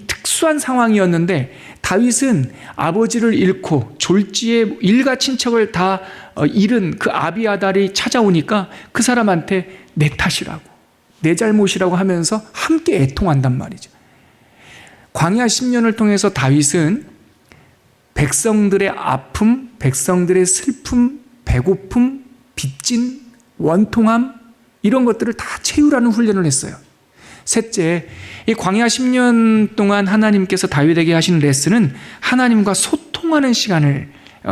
특수한 상황이었는데 다윗은 아버지를 잃고 졸지에 일가 친척을 다 잃은 그 아비아달이 찾아오니까 그 사람한테 내 탓이라고 내 잘못이라고 하면서 함께 애통한단 말이죠. 광야 10년을 통해서 다윗은 백성들의 아픔, 백성들의 슬픔, 배고픔, 빚진, 원통함 이런 것들을 다 채우라는 훈련을 했어요. 셋째, 이 광야 10년 동안 하나님께서 다윗에게 하신 레슨은 하나님과 소통하는 시간을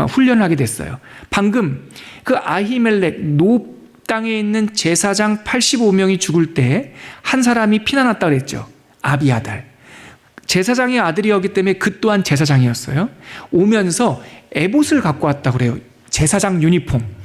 훈련하게 됐어요. 방금 그 아히멜렉 높 땅에 있는 제사장 85명이 죽을 때 한 사람이 피난왔다 그랬죠. 아비아달. 제사장의 아들이었기 때문에 그 또한 제사장이었어요. 오면서 에봇을 갖고 왔다 그래요. 제사장 유니폼.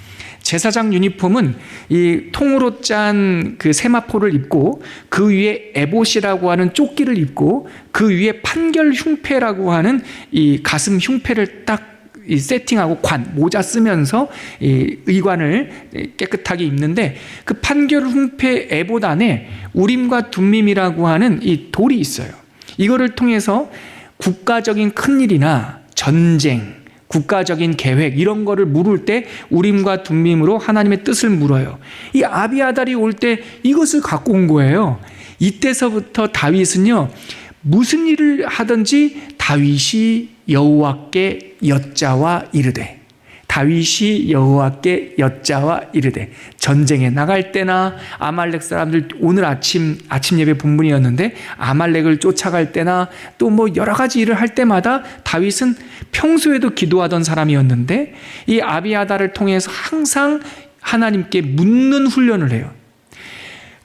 제사장 유니폼은 이 통으로 짠 그 세마포를 입고 그 위에 에봇이라고 하는 조끼를 입고 그 위에 판결 흉패라고 하는 이 가슴 흉패를 딱 이 세팅하고 모자 쓰면서 이 의관을 깨끗하게 입는데 그 판결 흉패 에봇 안에 우림과 둠밈이라고 하는 이 돌이 있어요. 이거를 통해서 국가적인 큰일이나 전쟁, 국가적인 계획 이런 거를 물을 때 우림과 둠밈으로 하나님의 뜻을 물어요. 이 아비아달이 올 때 이것을 갖고 온 거예요. 이때서부터 다윗은요 무슨 일을 하든지 다윗이 여호와께 여짜와 이르되 다윗이 여호와께 여짜와 이르되 전쟁에 나갈 때나 아말렉 사람들 오늘 아침 예배 본문이었는데 아말렉을 쫓아갈 때나 또 뭐 여러 가지 일을 할 때마다 다윗은 평소에도 기도하던 사람이었는데 이 아비아달을 통해서 항상 하나님께 묻는 훈련을 해요.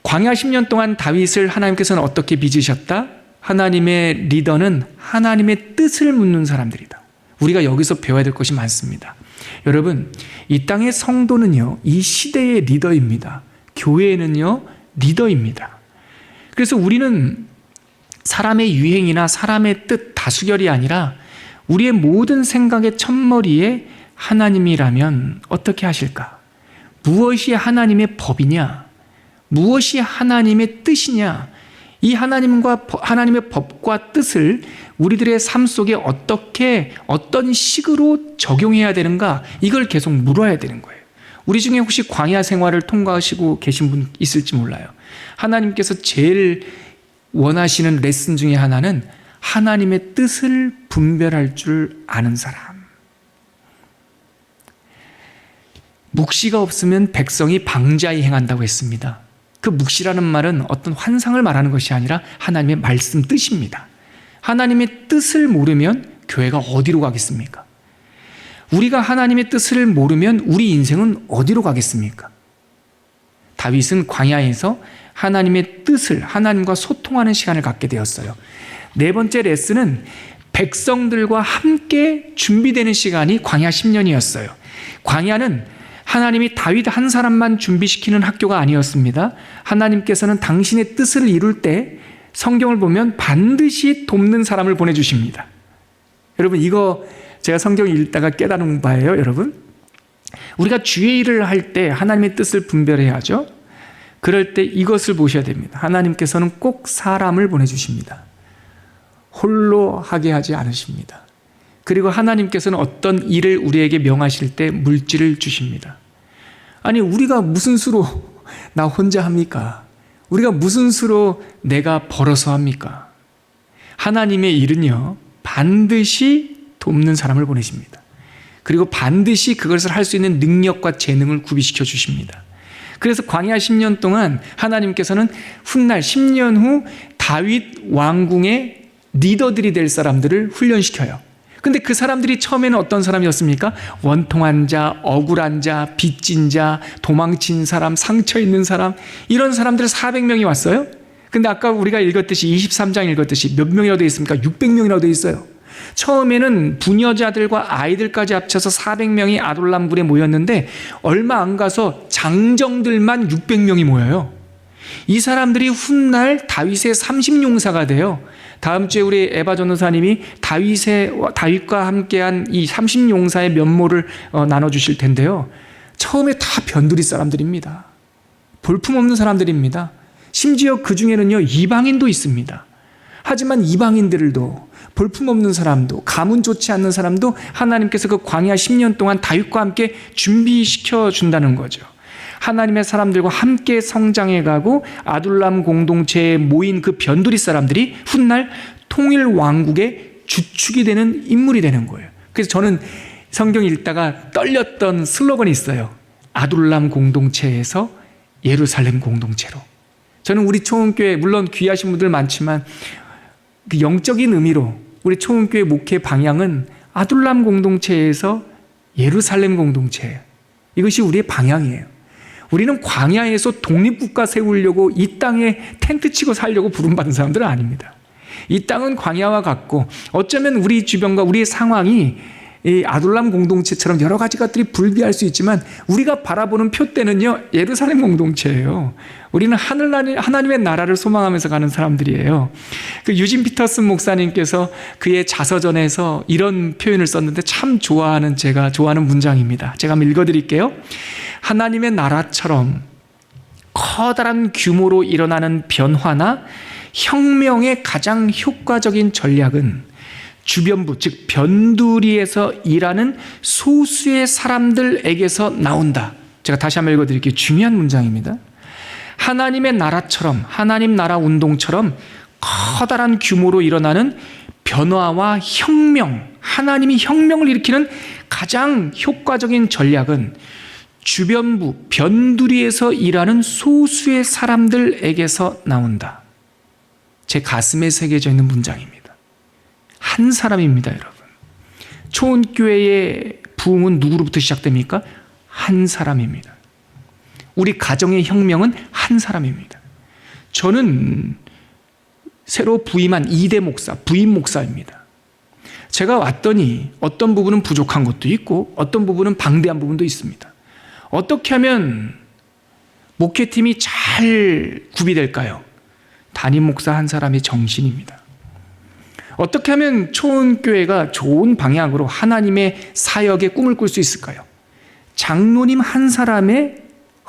광야 10년 동안 다윗을 하나님께서는 어떻게 빚으셨다? 하나님의 리더는 하나님의 뜻을 묻는 사람들이다. 우리가 여기서 배워야 될 것이 많습니다. 여러분, 이 땅의 성도는요, 이 시대의 리더입니다. 교회는요, 리더입니다. 그래서 우리는 사람의 유행이나 사람의 뜻, 다수결이 아니라 우리의 모든 생각의 첫머리에 하나님이라면 어떻게 하실까? 무엇이 하나님의 법이냐? 무엇이 하나님의 뜻이냐? 이 하나님의 법과 뜻을 우리들의 삶 속에 어떤 식으로 적용해야 되는가? 이걸 계속 물어야 되는 거예요. 우리 중에 혹시 광야 생활을 통과하시고 계신 분 있을지 몰라요. 하나님께서 제일 원하시는 레슨 중에 하나는 하나님의 뜻을 분별할 줄 아는 사람. 묵시가 없으면 백성이 방자히 행한다고 했습니다. 그 묵시라는 말은 어떤 환상을 말하는 것이 아니라 하나님의 말씀 뜻입니다. 하나님의 뜻을 모르면 교회가 어디로 가겠습니까? 우리가 하나님의 뜻을 모르면 우리 인생은 어디로 가겠습니까? 다윗은 광야에서 하나님의 뜻을, 하나님과 소통하는 시간을 갖게 되었어요. 네 번째 레슨은 백성들과 함께 준비되는 시간이 광야 10년이었어요. 광야는 하나님이 다윗 한 사람만 준비시키는 학교가 아니었습니다. 하나님께서는 당신의 뜻을 이룰 때 성경을 보면 반드시 돕는 사람을 보내주십니다. 여러분, 이거 제가 성경 읽다가 깨달은 바예요. 여러분, 우리가 주의 일을 할 때 하나님의 뜻을 분별해야죠. 그럴 때 이것을 보셔야 됩니다. 하나님께서는 꼭 사람을 보내주십니다. 홀로 하게 하지 않으십니다. 그리고 하나님께서는 어떤 일을 우리에게 명하실 때 물질을 주십니다. 아니, 우리가 무슨 수로 나 혼자 합니까? 우리가 무슨 수로 내가 벌어서 합니까? 하나님의 일은요, 반드시 돕는 사람을 보내십니다. 그리고 반드시 그것을 할 수 있는 능력과 재능을 구비시켜 주십니다. 그래서 광야 10년 동안 하나님께서는 훗날 10년 후 다윗 왕궁의 리더들이 될 사람들을 훈련시켜요. 근데 그 사람들이 처음에는 어떤 사람이었습니까? 원통한 자, 억울한 자, 빚진 자, 도망친 사람, 상처 있는 사람, 이런 사람들 400명이 왔어요. 근데 아까 우리가 읽었듯이 23장 읽었듯이 몇 명이라고 되어 있습니까? 600명이라고 되어 있어요. 처음에는 부녀자들과 아이들까지 합쳐서 400명이 아둘람굴에 모였는데 얼마 안 가서 장정들만 600명이 모여요. 이 사람들이 훗날 다윗의 30용사가 돼요. 다음 주에 우리 에바 전도사님이 다윗과 함께한 이 30용사의 면모를 나눠주실 텐데요. 처음에 다 변두리 사람들입니다. 볼품없는 사람들입니다. 심지어 그 중에는요, 이방인도 있습니다. 하지만 이방인들도, 볼품없는 사람도, 가문 좋지 않는 사람도 하나님께서 그 광야 10년 동안 다윗과 함께 준비시켜 준다는 거죠. 하나님의 사람들과 함께 성장해가고 아둘람 공동체에 모인 그 변두리 사람들이 훗날 통일 왕국의 주축이 되는 인물이 되는 거예요. 그래서 저는 성경 읽다가 떨렸던 슬로건이 있어요. 아둘람 공동체에서 예루살렘 공동체로. 저는 우리 초원교회, 물론 귀하신 분들 많지만 그 영적인 의미로 우리 초원교회 목회 방향은 아둘람 공동체에서 예루살렘 공동체예요. 이것이 우리의 방향이에요. 우리는 광야에서 독립국가 세우려고 이 땅에 텐트 치고 살려고 부름받은 사람들은 아닙니다. 이 땅은 광야와 같고 어쩌면 우리 주변과 우리의 상황이 이 아둘람 공동체처럼 여러 가지 것들이 불비할 수 있지만 우리가 바라보는 표대는요, 예루살렘 공동체예요. 우리는 하나님의 나라를 소망하면서 가는 사람들이에요. 그 유진 피터슨 목사님께서 그의 자서전에서 이런 표현을 썼는데 참 제가 좋아하는 문장입니다. 제가 한번 읽어드릴게요. 하나님의 나라처럼 커다란 규모로 일어나는 변화나 혁명의 가장 효과적인 전략은 주변부, 즉 변두리에서 일하는 소수의 사람들에게서 나온다. 제가 다시 한번 읽어드릴게요. 중요한 문장입니다. 하나님의 나라처럼, 하나님 나라 운동처럼 커다란 규모로 일어나는 변화와 혁명, 하나님이 혁명을 일으키는 가장 효과적인 전략은 주변부, 변두리에서 일하는 소수의 사람들에게서 나온다. 제 가슴에 새겨져 있는 문장입니다. 한 사람입니다, 여러분. 초원교회의 부흥은 누구로부터 시작됩니까? 한 사람입니다. 우리 가정의 혁명은 한 사람입니다. 저는 새로 부임한 2대 목사, 부임 목사입니다. 제가 왔더니 어떤 부분은 부족한 것도 있고 어떤 부분은 방대한 부분도 있습니다. 어떻게 하면 목회팀이 잘 구비될까요? 담임 목사 한 사람의 정신입니다. 어떻게 하면 초원교회가 좋은 방향으로 하나님의 사역에 꿈을 꿀 수 있을까요? 장로님 한 사람의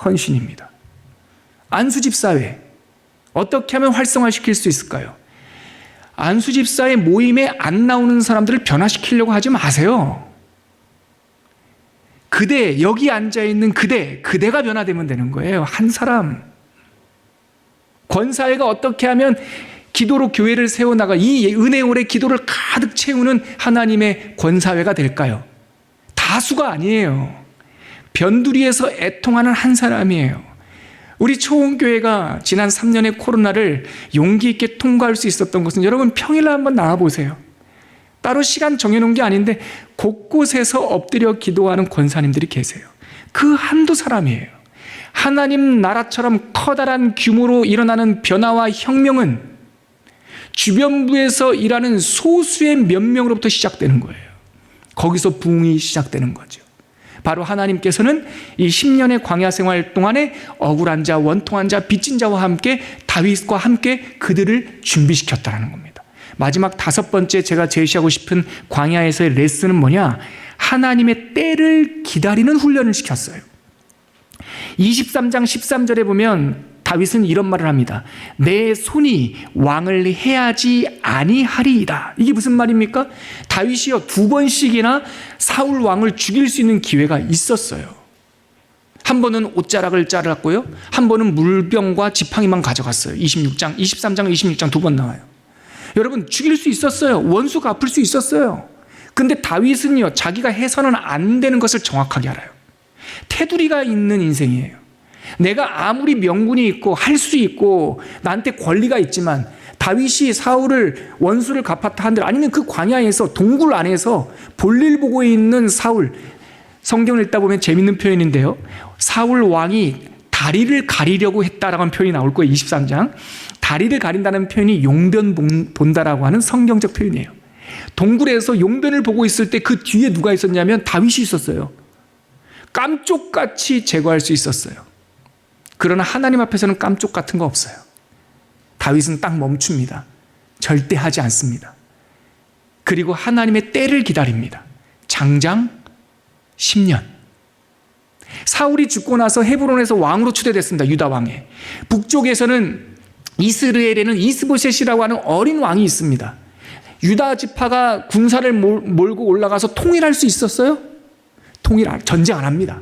헌신입니다. 안수집사회 어떻게 하면 활성화시킬 수 있을까요? 안수집사의 모임에 안 나오는 사람들을 변화시키려고 하지 마세요. 그대, 여기 앉아있는 그대가 변화되면 되는 거예요. 한 사람. 권사회가 어떻게 하면 기도로 교회를 세워나가 이 은혜올의 기도를 가득 채우는 하나님의 권사회가 될까요? 다수가 아니에요. 변두리에서 애통하는 한 사람이에요. 우리 초원교회가 지난 3년의 코로나를 용기 있게 통과할 수 있었던 것은 여러분 평일날 한번 나와보세요. 따로 시간 정해놓은 게 아닌데 곳곳에서 엎드려 기도하는 권사님들이 계세요. 그 한두 사람이에요. 하나님 나라처럼 커다란 규모로 일어나는 변화와 혁명은 주변부에서 일하는 소수의 몇 명으로부터 시작되는 거예요. 거기서 부흥이 시작되는 거죠. 바로 하나님께서는 이 10년의 광야 생활 동안에 억울한 자, 원통한 자, 빚진 자와 함께 다윗과 함께 그들을 준비시켰다는 겁니다. 마지막 5번째 제가 제시하고 싶은 광야에서의 레슨은 뭐냐? 하나님의 때를 기다리는 훈련을 시켰어요. 23장 13절에 보면 다윗은 이런 말을 합니다. 내 손이 왕을 해하지 아니하리이다. 이게 무슨 말입니까? 다윗이요 2번씩이나 사울 왕을 죽일 수 있는 기회가 있었어요. 한 번은 옷자락을 잘랐고요, 한 번은 물병과 지팡이만 가져갔어요. 23장 26장 2번 나와요. 여러분, 죽일 수 있었어요. 원수가 아플 수 있었어요. 근데 다윗은요 자기가 해서는 안 되는 것을 정확하게 알아요. 테두리가 있는 인생이에요. 내가 아무리 명분이 있고 할 수 있고 나한테 권리가 있지만 다윗이 사울을 원수를 갚았다 한들, 아니면 그 광야에서 동굴 안에서 볼일 보고 있는 사울, 성경을 읽다 보면 재밌는 표현인데요, 사울 왕이 다리를 가리려고 했다라고 하는 표현이 나올 거예요. 23장 다리를 가린다는 표현이 용변 본다라고 하는 성경적 표현이에요. 동굴에서 용변을 보고 있을 때 그 뒤에 누가 있었냐면 다윗이 있었어요. 깜쪽같이 제거할 수 있었어요. 그러나 하나님 앞에서는 깜쪽 같은 거 없어요. 다윗은 딱 멈춥니다. 절대 하지 않습니다. 그리고 하나님의 때를 기다립니다. 장장 10년. 사울이 죽고 나서 헤브론에서 왕으로 추대됐습니다. 유다 왕에. 북쪽에서는 이스라엘에는 이스보셋이라고 하는 어린 왕이 있습니다. 유다 지파가 군사를 몰고 올라가서 통일할 수 있었어요? 전쟁 안 합니다.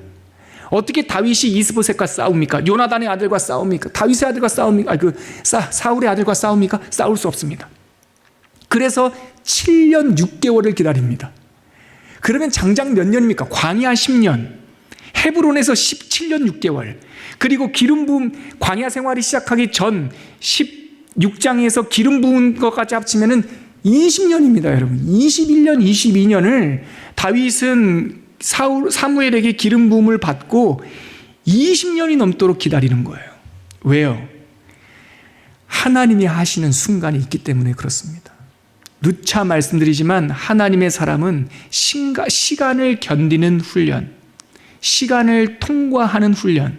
어떻게 다윗이 이스보셋과 싸웁니까? 요나단의 아들과 싸웁니까? 다윗의 아들과 싸웁니까? 사울의 아들과 싸웁니까? 싸울 수 없습니다. 그래서 7년 6개월을 기다립니다. 그러면 장장 몇 년입니까? 광야 10년, 헤브론에서 17년 6개월, 그리고 기름 부음, 광야 생활이 시작하기 전 16장에서 기름 부은 것까지 합치면은 20년입니다, 여러분. 21년, 22년을 다윗은 사무엘에게 기름 부음을 받고 20년이 넘도록 기다리는 거예요. 왜요? 하나님이 하시는 순간이 있기 때문에 그렇습니다. 누차 말씀드리지만 하나님의 사람은 시간을 견디는 훈련, 시간을 통과하는 훈련,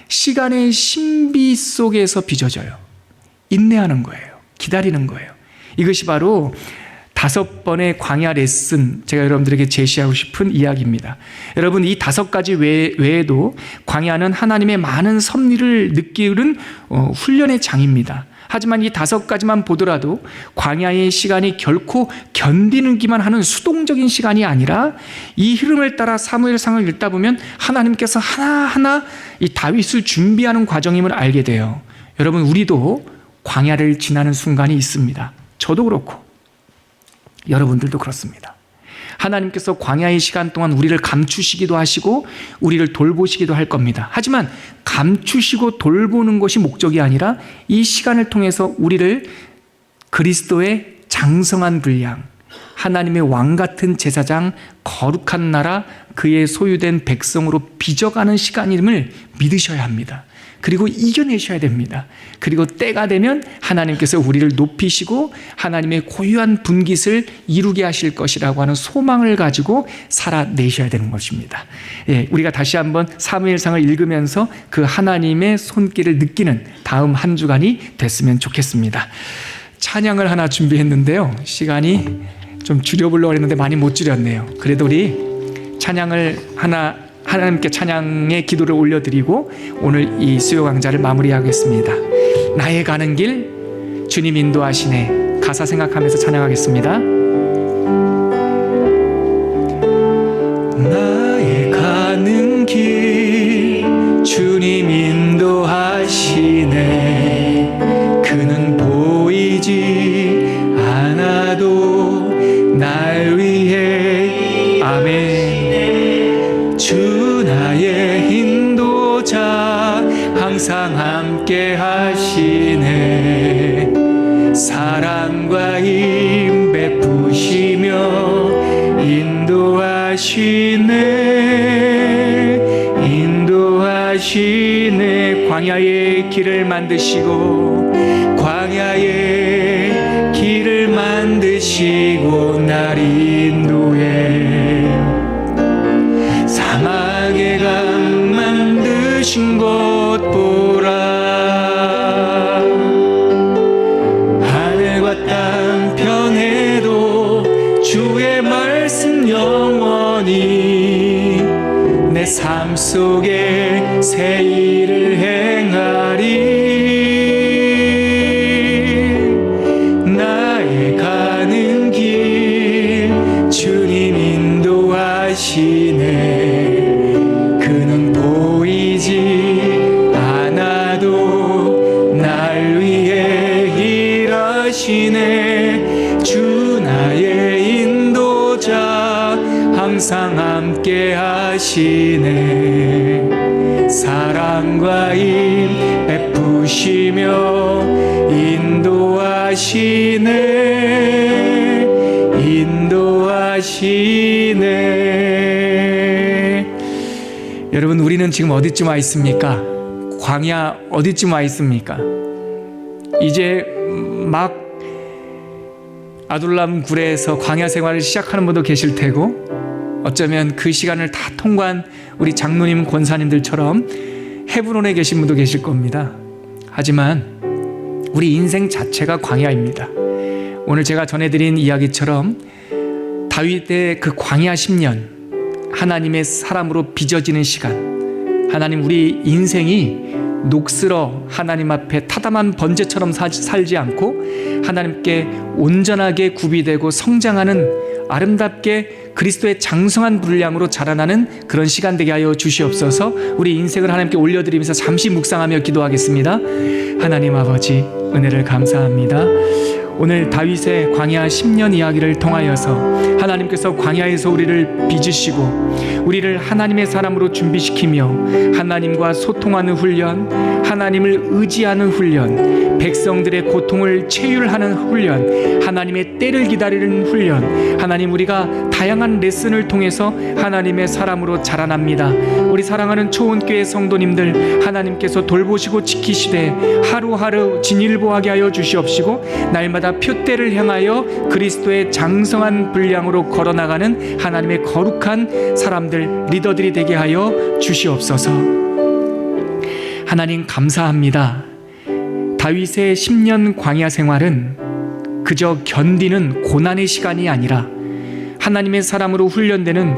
시간의 신비 속에서 빚어져요. 인내하는 거예요. 기다리는 거예요. 이것이 바로 5번의 광야 레슨, 제가 여러분들에게 제시하고 싶은 이야기입니다. 여러분, 이 5가지 외에도 광야는 하나님의 많은 섭리를 느끼는 훈련의 장입니다. 하지만 이 5가지만 보더라도 광야의 시간이 결코 견디는기만 하는 수동적인 시간이 아니라 이 흐름을 따라 사무엘상을 읽다 보면 하나님께서 하나하나 이 다윗을 준비하는 과정임을 알게 돼요. 여러분, 우리도 광야를 지나는 순간이 있습니다. 저도 그렇고 여러분들도 그렇습니다. 하나님께서 광야의 시간 동안 우리를 감추시기도 하시고 우리를 돌보시기도 할 겁니다. 하지만 감추시고 돌보는 것이 목적이 아니라 이 시간을 통해서 우리를 그리스도의 장성한 분량, 하나님의 왕 같은 제사장, 거룩한 나라, 그의 소유된 백성으로 빚어가는 시간임을 믿으셔야 합니다. 그리고 이겨내셔야 됩니다. 그리고 때가 되면 하나님께서 우리를 높이시고 하나님의 고유한 분깃을 이루게 하실 것이라고 하는 소망을 가지고 살아내셔야 되는 것입니다. 우리가 다시 한번 사무엘상을 읽으면서 그 하나님의 손길을 느끼는 다음 한 주간이 됐으면 좋겠습니다. 찬양을 하나 준비했는데요, 시간이 좀 줄여보려고 했는데 많이 못 줄였네요. 그래도 우리 찬양을 하나님께 찬양의 기도를 올려드리고 오늘 이 수요 강좌를 마무리하겠습니다. 나의 가는 길 주님 인도하시네. 가사 생각하면서 찬양하겠습니다. 나의 가는 길 주님 인도하시네. 그는 보이지 않아도 날 위해 아멘. 주 나의 인도자 항상 함께 하시네. 사랑과 힘 베푸시며 인도하시네. 광야의 길을 만드시고 광야의 길을 만드시고 날 인도해. 사막의 강 만드신 곳 보라. 하늘과 땅 편에도 주의 말씀 영원히 내 삶 속에 새 일을 행하리. 나의 가는 길 주님 인도하시네. 그는 보이지 않아도 날 위해 일하시네. 주 나의 인도자 항상 함께 하시네. 사랑과 힘 베푸시며 인도하시네. 여러분, 우리는 지금 어디쯤 와 있습니까? 광야 어디쯤 와 있습니까? 이제 막 아둘람 굴에서 광야 생활을 시작하는 분도 계실 테고, 어쩌면 그 시간을 다 통과한 우리 장로님, 권사님들처럼 헤브론에 계신 분도 계실 겁니다. 하지만 우리 인생 자체가 광야입니다. 오늘 제가 전해드린 이야기처럼 다윗의 그 광야 10년, 하나님의 사람으로 빚어지는 시간, 하나님 우리 인생이 녹슬어 하나님 앞에 타담한 번제처럼 살지 않고 하나님께 온전하게 구비되고 성장하는 아름답게 그리스도의 장성한 분량으로 자라나는 그런 시간 되게 하여 주시옵소서. 우리 인생을 하나님께 올려드리면서 잠시 묵상하며 기도하겠습니다. 하나님 아버지, 은혜를 감사합니다. 오늘 다윗의 광야 10년 이야기를 통하여서 하나님께서 광야에서 우리를 빚으시고 우리를 하나님의 사람으로 준비시키며 하나님과 소통하는 훈련, 하나님을 의지하는 훈련, 백성들의 고통을 체휼하는 훈련, 하나님의 때를 기다리는 훈련, 하나님 우리가 다양한 레슨을 통해서 하나님의 사람으로 자라납니다. 우리 사랑하는 초원교회 성도님들, 하나님께서 돌보시고 지키시되 하루하루 진일보하게 하여 주시옵시고 날마다 표대를 향하여 그리스도의 장성한 분량으로 걸어나가는 하나님의 거룩한 사람들, 리더들이 되게 하여 주시옵소서. 하나님 감사합니다. 다윗의 10년 광야 생활은 그저 견디는 고난의 시간이 아니라 하나님의 사람으로 훈련되는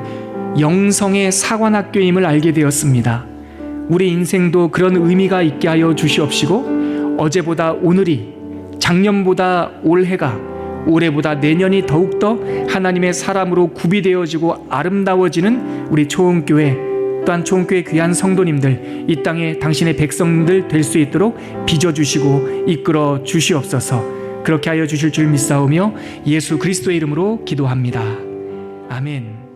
영성의 사관학교임을 알게 되었습니다. 우리 인생도 그런 의미가 있게 하여 주시옵시고 어제보다 오늘이, 작년보다 올해가, 올해보다 내년이 더욱더 하나님의 사람으로 구비되어지고 아름다워지는 우리 초원교회, 또한 초원교회 귀한 성도님들, 이 땅에 당신의 백성들 될 수 있도록 빚어주시고 이끌어 주시옵소서. 그렇게 하여 주실 줄 믿사오며 예수 그리스도의 이름으로 기도합니다. 아멘.